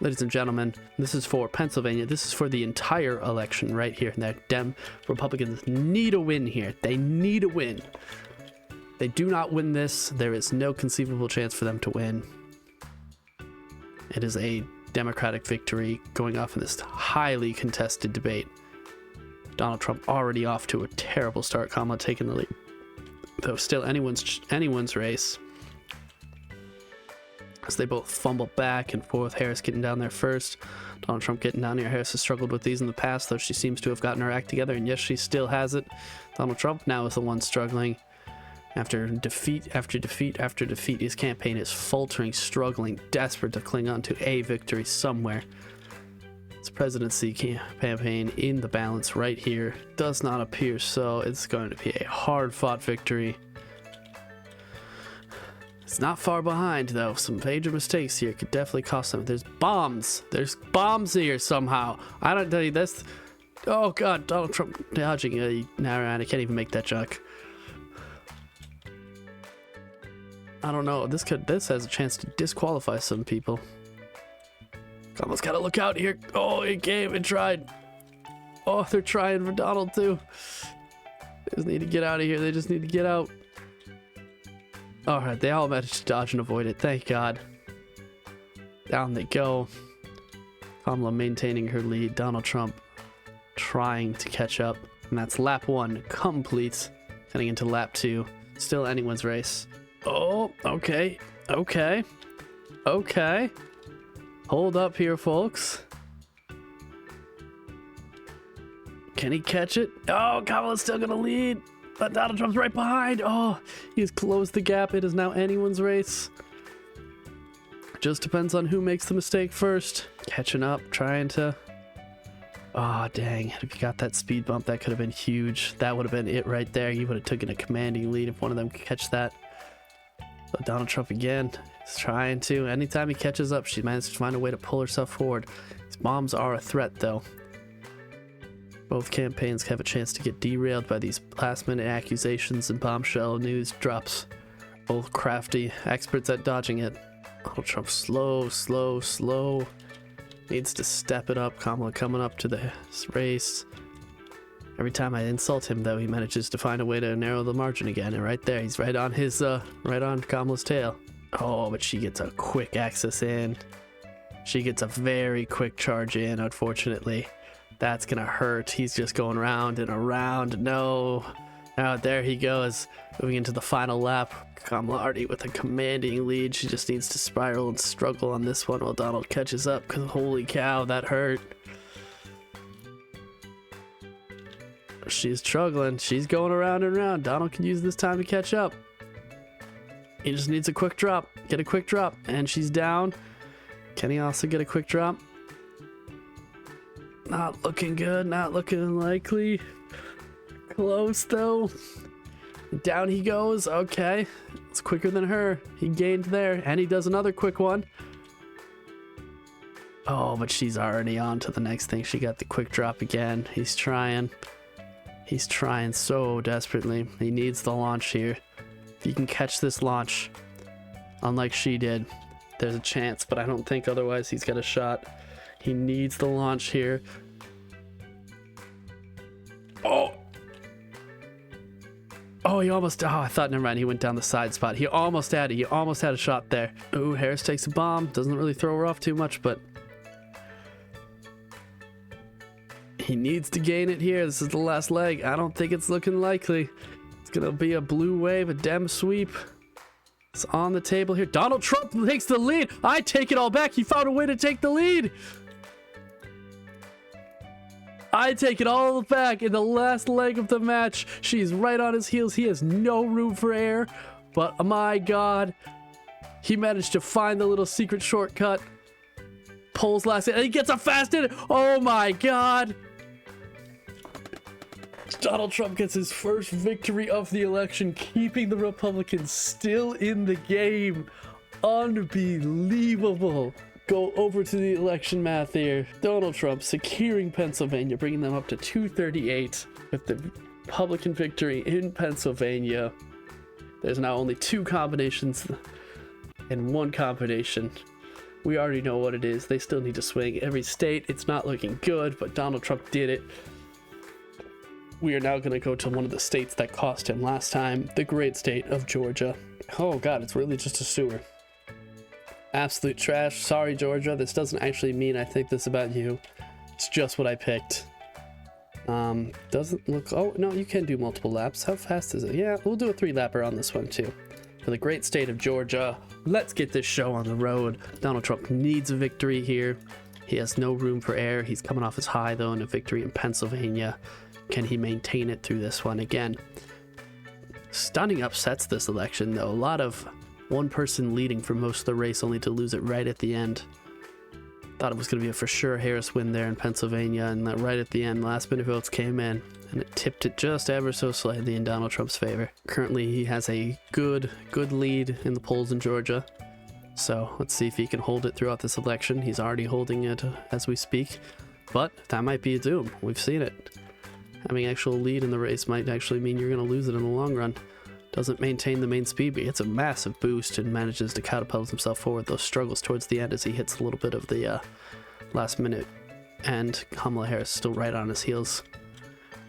Ladies and gentlemen, this is for Pennsylvania. This is for the entire election right here. And Republicans need a win here. They need a win. They do not win this, there is no conceivable chance for them to win. It is a Democratic victory going off in this highly contested debate. Donald Trump already off to a terrible start. Kamala taking the lead, though still anyone's race, as they both fumble back and forth. Harris getting down there first, Donald Trump getting down here. Harris has struggled with these in the past, though she seems to have gotten her act together, and yes, she still has it. Donald Trump now is the one struggling. After defeat after defeat after defeat, his campaign is faltering, struggling, desperate to cling on to a victory somewhere. His presidency campaign in the balance right here does not appear so. It's going to be a hard-fought victory. It's not far behind, though. Some major mistakes here could definitely cost them. There's bombs. There's bombs here somehow. I don't tell you this. Oh, God. Donald Trump dodging. I can't even make that joke. I don't know. This has a chance to disqualify some people. Kamala's gotta look out here. Oh, it came and tried. Oh, they're trying for Donald too. They just need to get out of here. They just need to get out. All right, they all managed to dodge and avoid it. Thank God. Down they go. Kamala maintaining her lead. Donald Trump trying to catch up. And that's lap 1 complete. Heading into lap 2. Still anyone's race. Oh, okay. Okay. Okay. Hold up here, folks. Can he catch it? Oh, Kamala's still gonna lead. But Donald Trump's right behind. Oh, he's closed the gap. It is now anyone's race. Just depends on who makes the mistake first. Catching up, trying to... Oh, dang. If you got that speed bump, that could have been huge. That would have been it right there. You would have taken a commanding lead if one of them could catch that. But Donald Trump again is trying to. Anytime he catches up, she manages to find a way to pull herself forward. These bombs are a threat, though. Both campaigns have a chance to get derailed by these last-minute accusations and bombshell news drops. Both crafty, experts at dodging it. Donald Trump slow. Needs to step it up. Kamala coming up to the race. Every time I insult him, though, he manages to find a way to narrow the margin again. And right there, he's right on Kamala's tail. Oh, but she gets a quick access in. She gets a very quick charge in, unfortunately. That's gonna hurt. He's just going round and around. No. Now there he goes, moving into the final lap. Kamala already with a commanding lead. She just needs to spiral and struggle on this one while Donald catches up, because holy cow, that hurt. She's struggling. She's going around and around. Donald can use this time to catch up. He just needs a quick drop. Get a quick drop. And she's down. Can he also get a quick drop? Not looking good. Not looking likely. Close, though. Down he goes. Okay. It's quicker than her. He gained there. And he does another quick one. Oh, but she's already on to the next thing. She got the quick drop again. He's trying. He's trying so desperately. He needs the launch here. If you can catch this launch, unlike she did, there's a chance, but I don't think otherwise he's got a shot. He needs the launch here. Oh! Oh, he almost... Oh, I thought, never mind, he went down the side spot. He almost had it. He almost had a shot there. Ooh, Harris takes a bomb. Doesn't really throw her off too much, but... he needs to gain it here. This is the last leg. I don't think it's looking likely. It's going to be a blue wave, a dem sweep. It's on the table here. Donald Trump takes the lead. I take it all back. He found a way to take the lead. I take it all back in the last leg of the match. She's right on his heels. He has no room for error. But my God, he managed to find the little secret shortcut. Pulls last hit, and he gets a fast hit. Oh my God. Donald Trump gets his first victory of the election, keeping the Republicans still in the game. Unbelievable. Go over to the election math here. Donald Trump securing Pennsylvania, bringing them up to 238 with the Republican victory in Pennsylvania. There's now only two combinations and one combination. We already know what it is. They still need to swing every state. It's not looking good, but Donald Trump did it. We are now going to go to one of the states that cost him last time, the great state of Georgia. Oh God, it's really just a sewer. Absolute trash. Sorry, Georgia. This doesn't actually mean I think this about you. It's just what I picked. Doesn't look... Oh, no, you can do multiple laps. How fast is it? Yeah, we'll do a 3-lapper on this one too. For the great state of Georgia, let's get this show on the road. Donald Trump needs a victory here. He has no room for error. He's coming off his high, though, in a victory in Pennsylvania. Can he maintain it through this one again? Stunning upsets this election, though. A lot of one person leading for most of the race, only to lose it right at the end. Thought it was going to be a for sure Harris win there in Pennsylvania, and that right at the end, last minute votes came in, and it tipped it just ever so slightly in Donald Trump's favor. Currently, he has a good lead in the polls in Georgia. So let's see if he can hold it throughout this election. He's already holding it as we speak, but that might be a doom. We've seen it. Having actual lead in the race might actually mean you're going to lose it in the long run. Doesn't maintain the main speed, but he hits a massive boost and manages to catapult himself forward. Those struggles towards the end as he hits a little bit of the last minute, and Kamala Harris still right on his heels.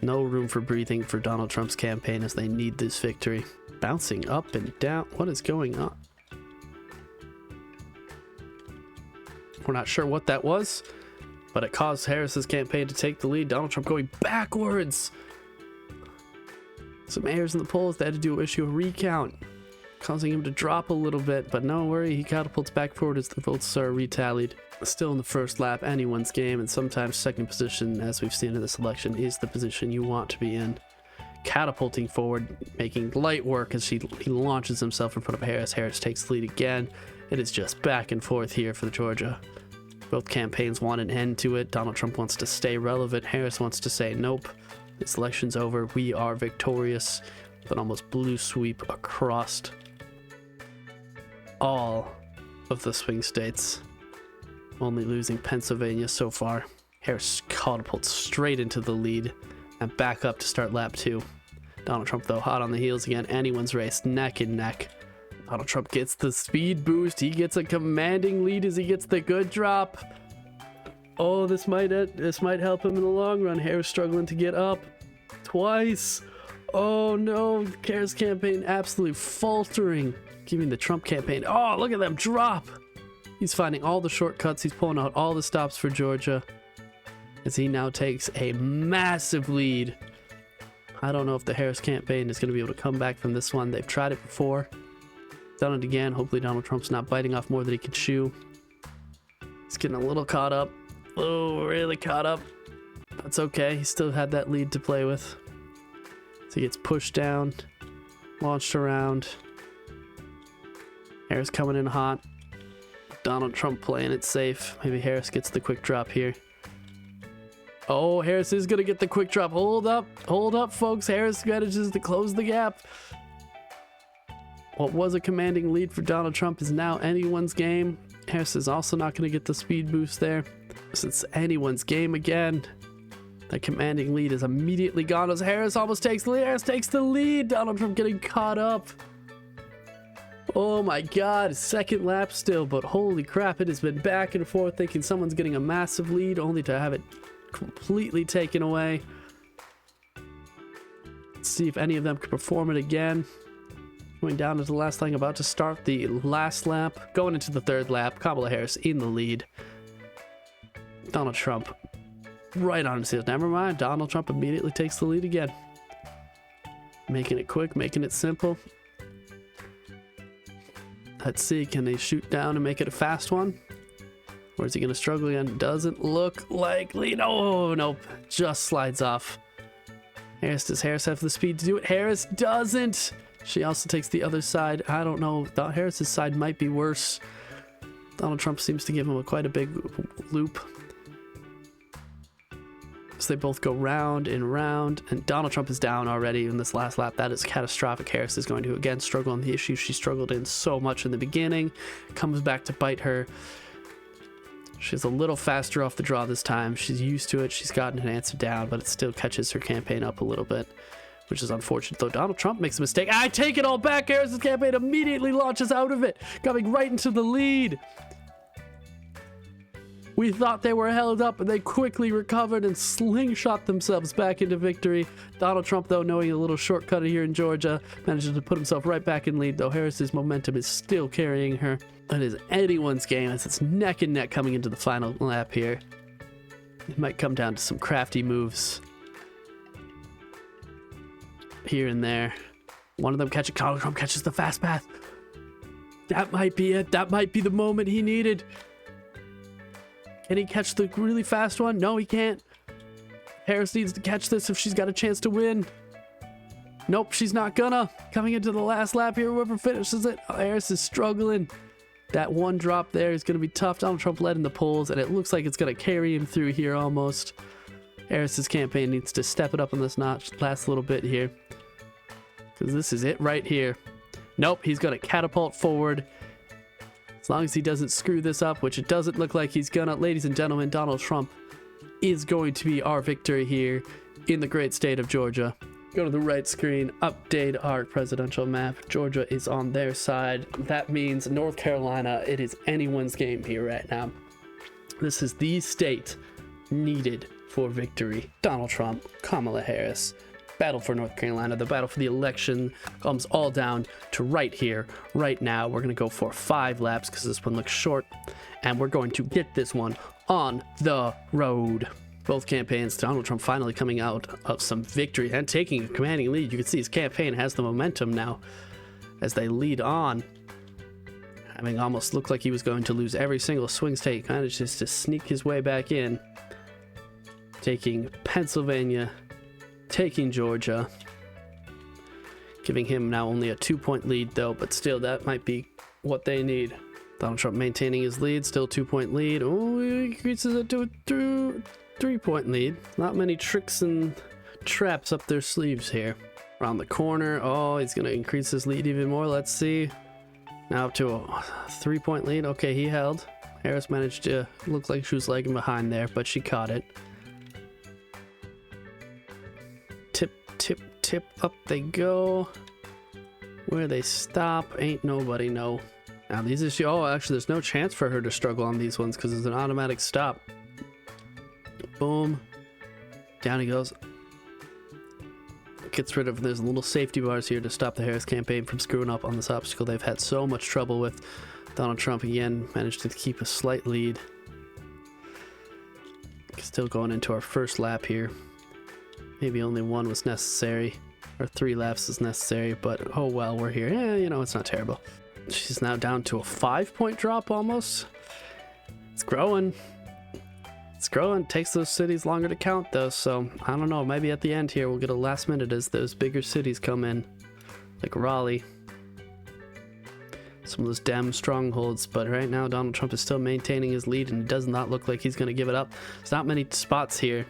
No room for breathing for Donald Trump's campaign as they need this victory. Bouncing up and down. What is going on? We're not sure what that was, but it caused Harris's campaign to take the lead. Donald Trump going backwards. Some errors in the polls. They had to issue a recount, causing him to drop a little bit, but no worry, he catapults back forward as the votes are retallied. Still in the first lap, anyone's game, and sometimes second position, as we've seen in this election, is the position you want to be in. Catapulting forward, making light work as he launches himself in front of Harris. Harris takes the lead again. It is just back and forth here for Georgia. Both campaigns want an end to it. Donald Trump wants to stay relevant. Harris wants to say, nope, this election's over. We are victorious. But almost blue sweep across all of the swing states. Only losing Pennsylvania so far. Harris catapults straight into the lead and back up to start lap 2. Donald Trump, though, hot on the heels again. Anyone's race, neck and neck. Donald Trump gets the speed boost. He gets a commanding lead as he gets the good drop. Oh, this might help him in the long run. Harris struggling to get up twice. Oh no, Harris campaign absolutely faltering, giving the Trump campaign. Oh, look at them drop. He's finding all the shortcuts. He's pulling out all the stops for Georgia as he now takes a massive lead. I don't know if the Harris campaign is going to be able to come back from this one. They've tried it before, done it again. Hopefully Donald Trump's not biting off more than he can chew. He's getting a little caught up. Oh, really caught up. That's okay. He still had that lead to play with. So he gets pushed down, launched around. Harris coming in hot. Donald Trump playing it safe. Maybe Harris gets the quick drop here. Oh, Harris is going to get the quick drop. Hold up, folks. Harris manages to close the gap. What was a commanding lead for Donald Trump is now anyone's game. Harris is also not going to get the speed boost there. So it's anyone's game again. That commanding lead is immediately gone as Harris almost takes the lead. Harris takes the lead. Donald Trump getting caught up. Oh my god, second lap still, but holy crap, it has been back and forth thinking someone's getting a massive lead only to have it completely taken away. Let's see if any of them can perform it again. Going down to the last thing, about to start the last lap. Going into the third lap, Kamala Harris in the lead. Donald Trump right on his heels. Never mind, Donald Trump immediately takes the lead again. Making it quick, making it simple. Let's see, can they shoot down and make it a fast one? Or is he going to struggle again? Doesn't look likely. No, nope. Just slides off. Does Harris have the speed to do it? Harris doesn't. She also takes the other side. I don't know. Thought Harris's side might be worse. Donald Trump seems to give him quite a big loop. So they both go round and round. And Donald Trump is down already in this last lap. That is catastrophic. Harris is going to again struggle on the issue she struggled in so much in the beginning. Comes back to bite her. She's a little faster off the draw this time. She's used to it. She's gotten an answer down, but it still catches her campaign up a little bit, which is unfortunate, though. Donald Trump makes a mistake. I take it all back. Harris's campaign immediately launches out of it, coming right into the lead. We thought they were held up, and they quickly recovered and slingshot themselves back into victory. Donald Trump, though, knowing a little shortcut here in Georgia, manages to put himself right back in lead, though Harris's momentum is still carrying her. That is anyone's game as it's neck and neck coming into the final lap here. It might come down to some crafty moves here and there. One of them Donald Trump catches the fast path. That might be it. That might be the moment he needed. Can he catch the really fast one? No, he can't. Harris needs to catch this if she's got a chance to win. Nope, she's not gonna. Coming into the last lap here, whoever finishes it. Harris is struggling. That one drop there is going to be tough. Donald Trump led in the polls, and it looks like it's going to carry him through here almost. Harris's campaign needs to step it up on this notch last little bit here, because this is it right here. Nope, he's going to catapult forward. As long as he doesn't screw this up, which it doesn't look like he's gonna. Ladies and gentlemen, Donald Trump is going to be our victory here in the great state of Georgia. Go to the right screen, update our presidential map. Georgia is on their side. That means North Carolina, it is anyone's game here right now. This is the state needed for victory. Donald Trump, Kamala Harris. Battle for North Carolina, the battle for the election comes all down to right here, right now. We're going to go for 5 laps because this one looks short, and we're going to get this one on the road. Both campaigns, Donald Trump finally coming out of some victory and taking a commanding lead. You can see his campaign has the momentum now as they lead on. Having almost looked like he was going to lose every single swing state, kind of just to sneak his way back in. Taking Pennsylvania, taking Georgia, giving him now only a 2-point lead though, but still that might be what they need. Donald Trump maintaining his lead, still 2-point lead. Oh, he increases it to a 3-point lead. Not many tricks and traps up their sleeves here. Around the corner, oh, he's gonna increase his lead even more. Let's see. Now up to a 3-point lead. Okay, he held. Harris managed to look like she was lagging behind there, but she caught it. Tip, up they go. Where they stop, ain't nobody know. Now these issues, oh, actually there's no chance for her to struggle on these ones because it's an automatic stop. Boom. Down he goes. Gets rid of, there's little safety bars here to stop the Harris campaign from screwing up on this obstacle they've had so much trouble with. Donald Trump again managed to keep a slight lead. Still going into our first lap here. Maybe only 1 was necessary, or 3 laps is necessary, but oh well, we're here. Yeah, you know, it's not terrible. She's now down to a 5-point drop almost. It's growing. It's growing. Takes those cities longer to count though, so I don't know. Maybe at the end here we'll get a last minute as those bigger cities come in, like Raleigh. Some of those damn strongholds, but right now Donald Trump is still maintaining his lead and it does not look like he's going to give it up. There's not many spots here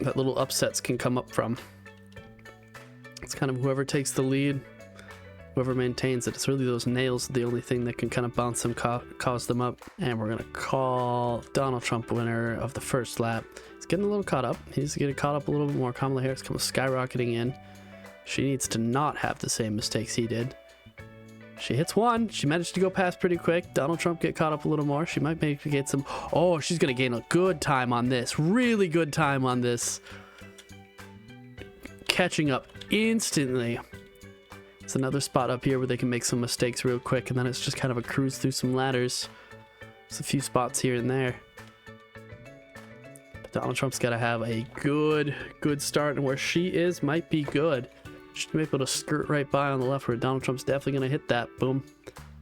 that little upsets can come up from. It's kind of whoever takes the lead, whoever maintains it. It's really those nails, the only thing that can kind of bounce them, cause them up. And we're going to call Donald Trump winner of the first lap. He's getting a little caught up. He's getting caught up a little bit more. Kamala Harris comes skyrocketing in. She needs to not have the same mistakes he did. She hits one. She managed to go past pretty quick. Donald Trump get caught up a little more. She might maybe get some... Oh, she's going to gain a good time on this. Really good time on this. Catching up instantly. It's another spot up here where they can make some mistakes real quick, and then it's just kind of a cruise through some ladders. There's a few spots here and there. But Donald Trump's got to have a good start, and where she is might be good. She'll be able to skirt right by on the left where Donald Trump's definitely going to hit that. Boom.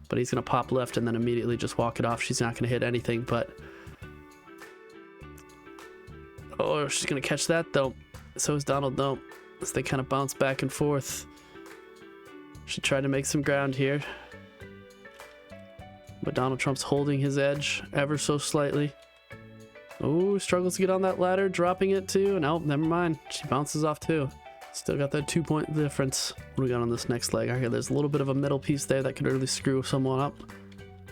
But he's going to pop left and then immediately just walk it off. She's not going to hit anything, but... Oh, she's going to catch that, though. So is Donald, though. As they kind of bounce back and forth. She tried to make some ground here. But Donald Trump's holding his edge ever so slightly. Oh, struggles to get on that ladder, dropping it, too. No, never mind. She bounces off, too. Still got that 2-point difference. What do we got on this next leg? Okay, there's a little bit of a middle piece there that could really screw someone up.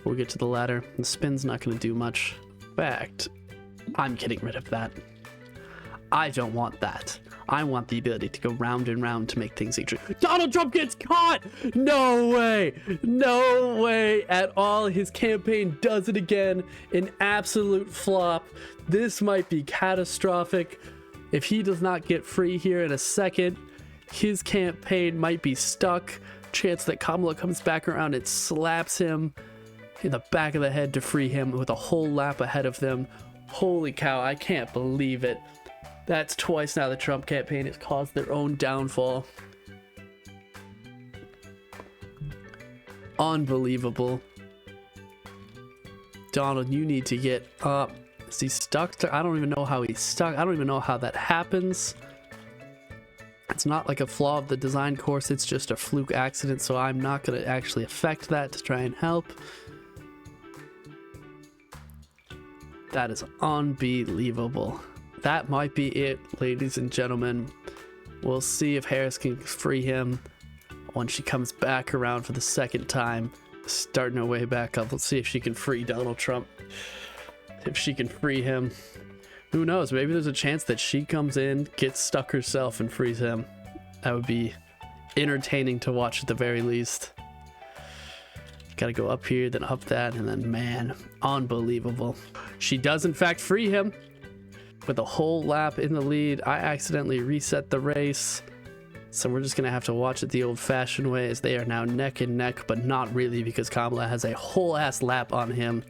We'll get to the ladder. The spin's not going to do much. In fact, I'm getting rid of that. I don't want that. I want the ability to go round and round to make things easier. Donald Trump gets caught! No way! No way at all. His campaign does it again. An absolute flop. This might be catastrophic. If he does not get free here in a second, his campaign might be stuck. Chance that Kamala comes back around and slaps him in the back of the head to free him with a whole lap ahead of them. Holy cow, I can't believe it. That's twice now the Trump campaign has caused their own downfall. Unbelievable. Donald, you need to get up. Is he stuck? I don't even know how he's stuck. I don't even know how that happens. It's not like a flaw of the design course. It's just a fluke accident, so I'm not going to actually affect that to try and help. That is unbelievable. That might be it, ladies and gentlemen. We'll see if Harris can free him when she comes back around for the second time. Starting her way back up. Let's see if she can free Donald Trump. If she can free him. Who knows? Maybe there's a chance that she comes in, gets stuck herself, and frees him. That would be entertaining to watch at the very least. Gotta go up here, then up that, and then, man, unbelievable. She does, in fact, free him. With a whole lap in the lead, I accidentally reset the race. So we're just going to have to watch it the old-fashioned way, as they are now neck and neck, but not really, because Kamala has a whole-ass lap on him.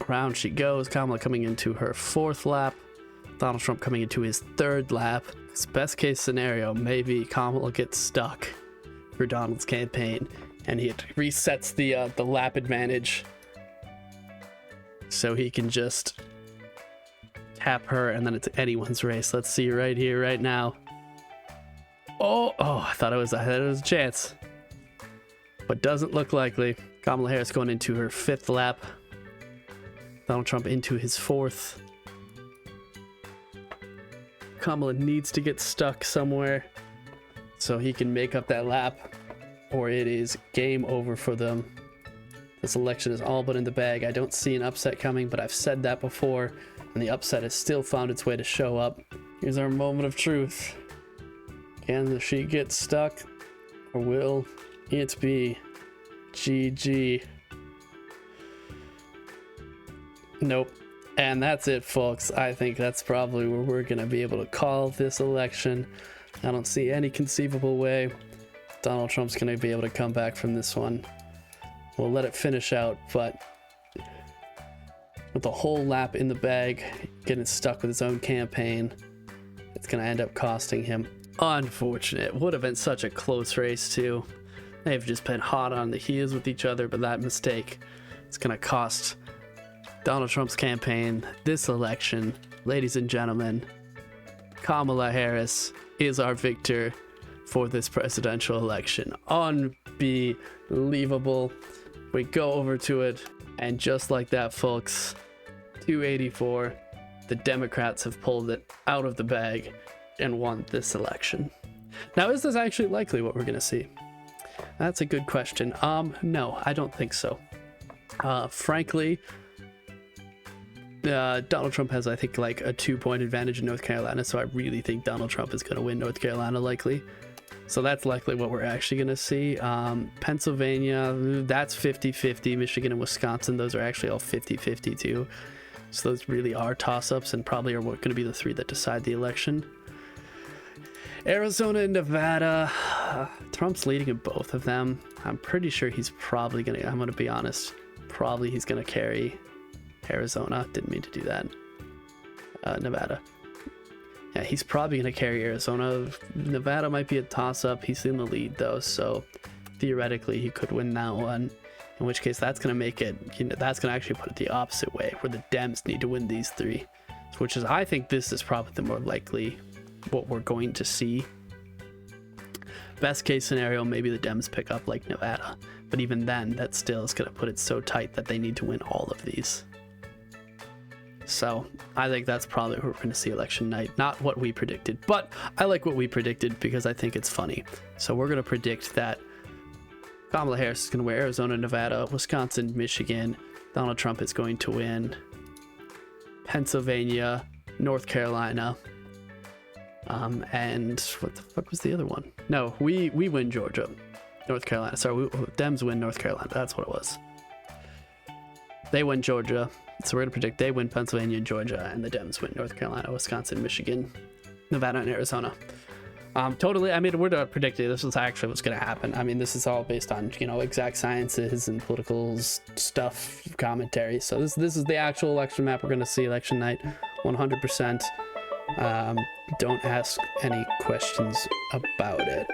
Round she goes. Kamala coming into her 4th lap. Donald Trump coming into his 3rd lap. It's best case scenario, maybe Kamala gets stuck for Donald's campaign, and he resets the lap advantage so he can just tap her, and then it's anyone's race. Let's see right here, right now. Oh, I thought it was a chance, but doesn't look likely. Kamala Harris going into her 5th lap. Donald Trump into his 4th. Kamala needs to get stuck somewhere so he can make up that lap, or it is game over for them. This election is all but in the bag. I don't see an upset coming, but I've said that before, and the upset has still found its way to show up. Here's our moment of truth. Can she get stuck, or will it be GG? Nope. And that's it, folks. I think that's probably where we're going to be able to call this election. I don't see any conceivable way Donald Trump's going to be able to come back from this one. We'll let it finish out, but with the whole lap in the bag, getting stuck with his own campaign, it's going to end up costing him. Unfortunate. Would have been such a close race, too. They've just been hot on the heels with each other, but that mistake is going to cost Donald Trump's campaign, this election, ladies and gentlemen, Kamala Harris is our victor for this presidential election. Unbelievable. We go over to it, and just like that, folks, 284, the Democrats have pulled it out of the bag and won this election. Now, is this actually likely what we're going to see? That's a good question. No, I don't think so. Frankly, Donald Trump has, I think, like a 2-point advantage in North Carolina, so I really think Donald Trump is going to win North Carolina likely. So that's likely what we're actually going to see. Pennsylvania, that's 50-50. Michigan and Wisconsin, those are actually all 50-50 too. So those really are toss-ups and probably are going to be the 3 that decide the election. Arizona and Nevada, Trump's leading in both of them. I'm pretty sure he's probably going to, I'm going to be honest, probably he's going to carry Arizona. Didn't mean to do that. Nevada. Yeah, he's probably going to carry Arizona. Nevada might be a toss-up. He's in the lead, though, so theoretically he could win that one. In which case, that's going to make it, that's going to actually put it the opposite way, where the Dems need to win these 3. Which is, I think this is probably the more likely what we're going to see. Best case scenario, maybe the Dems pick up like Nevada. But even then, that still is going to put it so tight that they need to win all of these. So I think that's probably what we're going to see election night. Not what we predicted, but I like what we predicted because I think it's funny. So we're going to predict that Kamala Harris is going to win Arizona, Nevada, Wisconsin, Michigan. Donald Trump is going to win Pennsylvania, North Carolina. And what the fuck was the other one? No, we win Georgia. North Carolina. Sorry, Dems win North Carolina. That's what it was. They win Georgia. So we're going to predict they win Pennsylvania and Georgia, and the Dems win North Carolina, Wisconsin, Michigan, Nevada, and Arizona. Totally, I mean, we're not predicting this is actually what's going to happen. I mean, this is all based on, exact sciences and political stuff, commentary. So this is the actual election map we're going to see election night, 100%. Don't ask any questions about it.